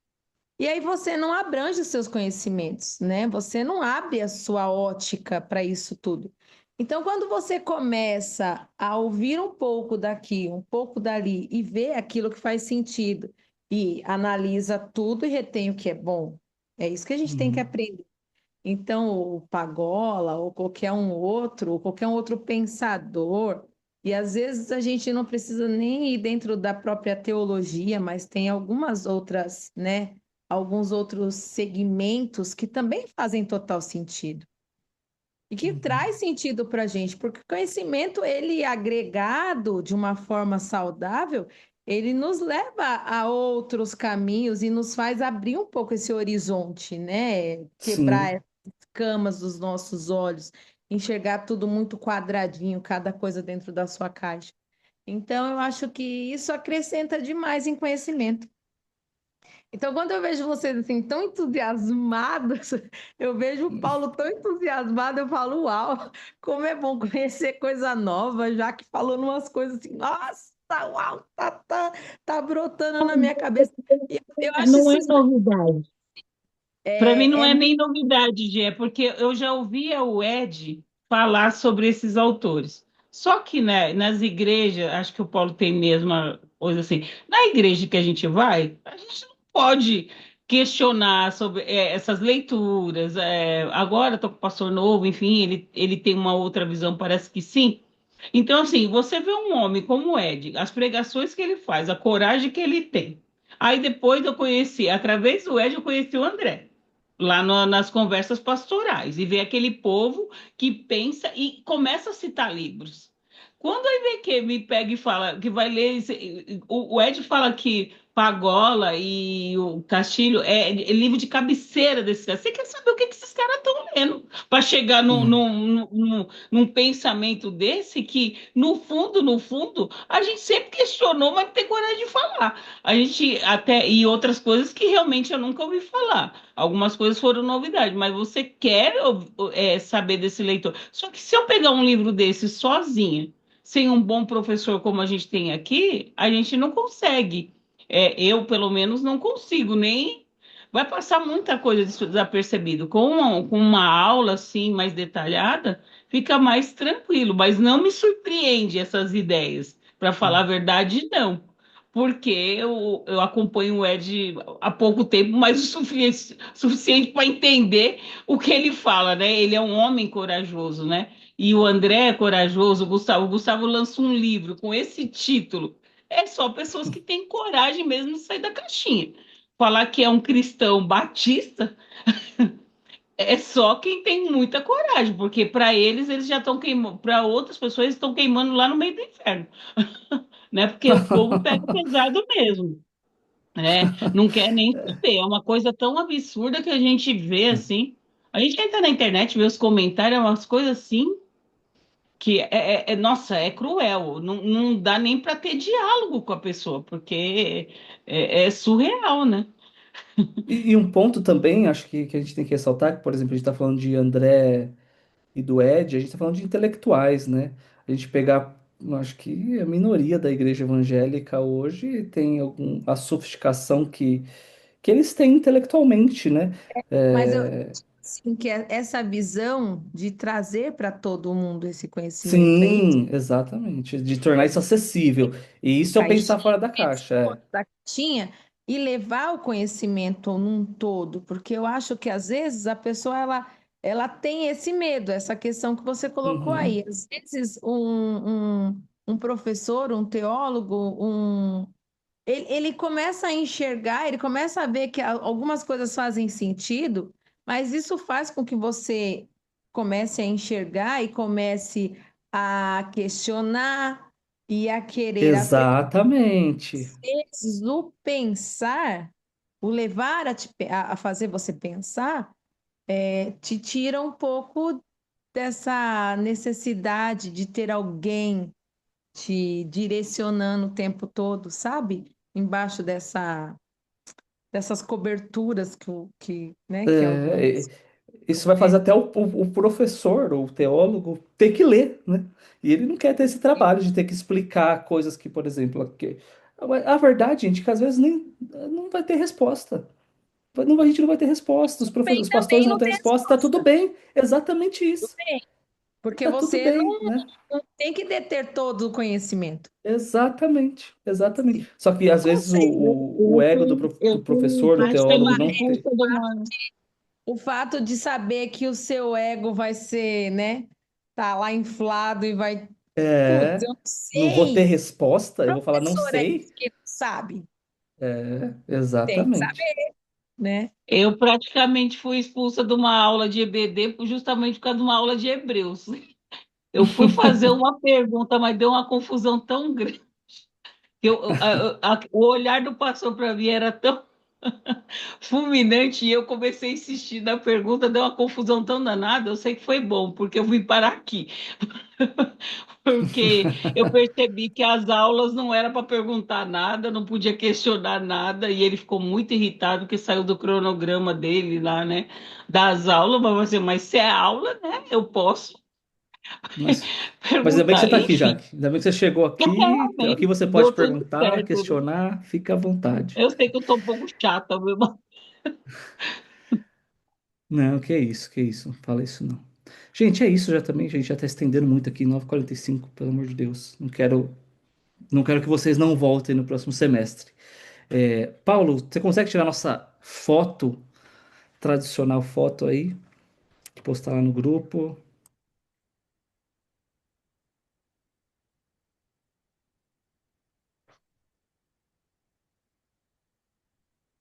E aí você não abrange os seus conhecimentos, né? Você não abre a sua ótica para isso tudo. Então, quando você começa a ouvir um pouco daqui, um pouco dali e ver aquilo que faz sentido e analisa tudo e retém o que é bom. É isso que a gente tem que Uhum. aprender. Então, o Pagola, ou qualquer um outro pensador, e às vezes a gente não precisa nem ir dentro da própria teologia, mas tem algumas outras, né? Alguns outros segmentos que também fazem total sentido. E que Uhum. traz sentido para a gente, porque o conhecimento, ele agregado de uma forma saudável, ele nos leva a outros caminhos e nos faz abrir um pouco esse horizonte, né? Sim. Quebrar as camas dos nossos olhos, enxergar tudo muito quadradinho, cada coisa dentro da sua caixa. Então, eu acho que isso acrescenta demais em conhecimento. Então, quando eu vejo vocês assim tão entusiasmados, eu vejo o Paulo tão entusiasmado, eu falo, uau, como é bom conhecer coisa nova, já que falou umas coisas assim, nossa, uau, tá brotando na minha cabeça. E eu acho Não isso é novidade. Para mim não é é nem novidade, Gê, porque eu já ouvia o Ed falar sobre esses autores. Só que, né, nas igrejas, acho que o Paulo tem mesma coisa assim. Na igreja que a gente vai, a gente não pode questionar sobre essas leituras. Agora estou com o pastor novo, enfim, ele tem uma outra visão, parece que sim. Então, assim, você vê um homem como o Ed, as pregações que ele faz, a coragem que ele tem. Aí depois eu conheci, através do Ed, eu conheci o André lá nas conversas pastorais e ver aquele povo que pensa e começa a citar livros. Quando a IBQ me pega e fala que vai ler, o Ed fala que Pagola e o Castilho é livro de cabeceira desses caras. Você quer saber o que esses caras estão lendo para chegar Uhum. num pensamento desse que, no fundo, a gente sempre questionou, mas não tem coragem de falar. A gente até, e outras coisas que realmente eu nunca ouvi falar. Algumas coisas foram novidade, mas você quer saber desse leitor. Só que se eu pegar um livro desse sozinha, sem um bom professor como a gente tem aqui, a gente não consegue. Eu, pelo menos, não consigo, nem. Vai passar muita coisa desapercebido. Com uma aula assim mais detalhada, fica mais tranquilo, mas não me surpreende essas ideias. Para falar a Uhum. verdade, não porque eu acompanho o Ed há pouco tempo, mas suficiente para entender o que ele fala, né? Ele é um homem corajoso, né? E o André é corajoso, o Gustavo lança um livro com esse título. É só pessoas que têm coragem mesmo de sair da caixinha. Falar que é um cristão batista é só quem tem muita coragem, porque para eles já estão queimando, para outras pessoas eles estão queimando lá no meio do inferno, né? Porque o fogo pega pesado mesmo. Não quer nem saber. É uma coisa tão absurda que a gente vê assim. A gente entra na internet, vê os comentários, é umas coisas assim que nossa, é cruel. Não dá nem para ter diálogo com a pessoa, porque é surreal, né? E um ponto também, acho que a gente tem que ressaltar, que, por exemplo, a gente está falando de André e do Ed, a gente está falando de intelectuais, né? A gente pegar, acho que a minoria da igreja evangélica hoje tem a sofisticação que eles têm intelectualmente, né? mas eu É, assim, que essa visão de trazer para todo mundo esse conhecimento, é isso? sim, exatamente, de tornar isso acessível. E isso é o pensar Caixinha, fora da caixa, é. da caixinha e levar o conhecimento num todo, porque eu acho que às vezes a pessoa ela tem esse medo, essa questão que você colocou Uhum. aí. Às vezes um professor, um teólogo, ele começa a enxergar, ele começa a ver que algumas coisas fazem sentido, mas isso faz com que você comece a enxergar e comece a questionar e a querer Exatamente. vezes o pensar, o levar a fazer você pensar, te tira um pouco dessa necessidade de ter alguém te direcionando o tempo todo, sabe? Embaixo dessas coberturas que é o É, isso vai fazer conhecimento. até o professor ou o teólogo ter que ler, né? E ele não quer ter esse trabalho de ter que explicar coisas que, por exemplo, a verdade, gente, é que às vezes nem não vai ter resposta. A gente não vai ter resposta, os Bem, os pastores também não vão não ter tem resposta, tá tudo resposta. bem. Exatamente Tudo isso. bem. Porque Tá tudo você bem, né? não tem que deter todo o conhecimento. Exatamente, exatamente. Se Só que não às vezes consegue. o ego Eu do fui professor, do Mas teólogo, praticamente não expulsa tem. de uma. o fato de saber que o seu ego vai ser, né, tá lá inflado e vai, putz, eu É, não não vou ter sei. resposta, eu vou falar não Professor é sei. esse que não sabe. É, Tem que exatamente. saber, né? Eu praticamente fui expulsa de uma aula de EBD justamente por causa de uma aula de Hebreus. Eu fui fazer uma pergunta, mas deu uma confusão tão grande. O olhar do pastor para mim era tão fulminante e eu comecei a insistir na pergunta, deu uma confusão tão danada. Eu sei que foi bom, porque eu vim parar aqui. Porque eu percebi que as aulas não era para perguntar nada, não podia questionar nada, e ele ficou muito irritado porque saiu do cronograma dele lá, né? Das aulas, mas você, mas se é aula, né? Eu posso Mas, mas ainda bem que você perguntar. está aqui, Enfim, Jaque. Ainda bem que você chegou aqui. Aqui realmente você pode deu tudo perguntar, certo, né? questionar, fica à vontade. Eu sei que eu estou um pouco chata, viu? Não, que é isso, que é isso. Não fala isso não. Gente, é isso já também. A gente já está estendendo muito aqui, 9h45, pelo amor de Deus. Não quero que vocês não voltem no próximo semestre. Paulo, você consegue tirar nossa foto, tradicional foto aí, postar lá no grupo?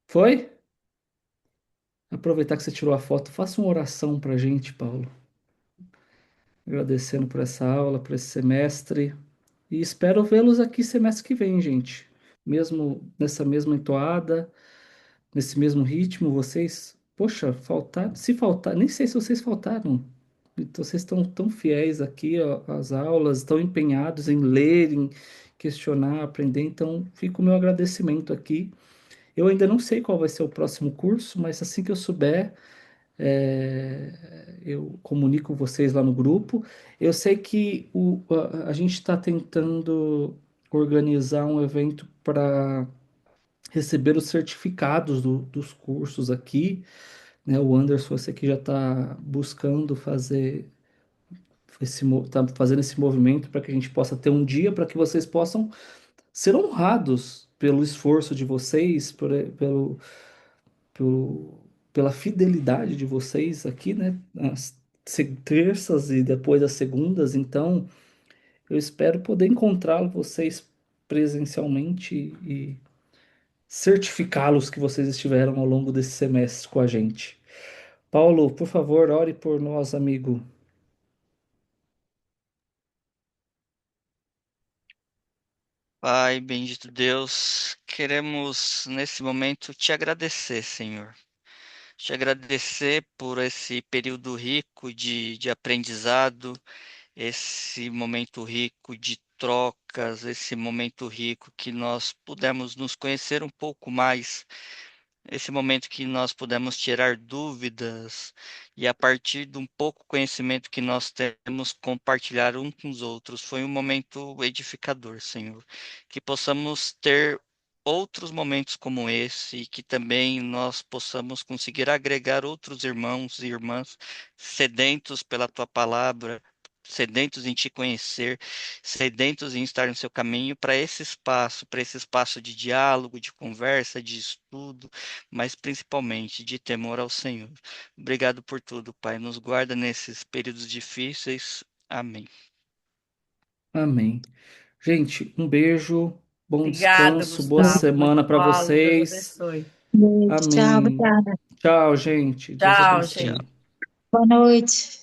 Foi? Aproveitar que você tirou a foto, faça uma oração pra gente, Paulo. Agradecendo por essa aula, por esse semestre. E espero vê-los aqui semestre que vem, gente. Mesmo nessa mesma entoada, nesse mesmo ritmo, vocês, poxa, se faltar, nem sei se vocês faltaram. Então, vocês estão tão fiéis aqui ó, às aulas, estão empenhados em ler, em questionar, aprender. Então, fica o meu agradecimento aqui. Eu ainda não sei qual vai ser o próximo curso, mas assim que eu souber, eu comunico vocês lá no grupo. Eu sei que a gente está tentando organizar um evento para receber os certificados dos cursos aqui, né? O Anderson, você que já está buscando fazer tá fazendo esse movimento para que a gente possa ter um dia para que vocês possam ser honrados pelo esforço de vocês, pelo, pela fidelidade de vocês aqui, né? As terças e depois as segundas. Então, eu espero poder encontrar vocês presencialmente e certificá-los que vocês estiveram ao longo desse semestre com a gente. Paulo, por favor, ore por nós, amigo. Pai, bendito Deus, queremos nesse momento te agradecer, Senhor. Te agradecer por esse período rico de aprendizado, esse momento rico de trocas, esse momento rico que nós pudemos nos conhecer um pouco mais, esse momento que nós pudemos tirar dúvidas e a partir de um pouco conhecimento que nós temos, compartilhar um com os outros. Foi um momento edificador, Senhor. Que possamos ter outros momentos como esse e que também nós possamos conseguir agregar outros irmãos e irmãs sedentos pela tua palavra. Sedentos em te conhecer, sedentos em estar no seu caminho para esse espaço de diálogo, de conversa, de estudo, mas principalmente de temor ao Senhor. Obrigado por tudo, Pai. Nos guarda nesses períodos difíceis. Amém. Amém. Gente, um beijo, bom Obrigada, descanso, boa Gustavo, pelo semana para falo. Deus vocês. abençoe. Tchau, Amém. obrigada. Tchau, gente. Deus Tchau, Tchau. abençoe. gente. Boa noite.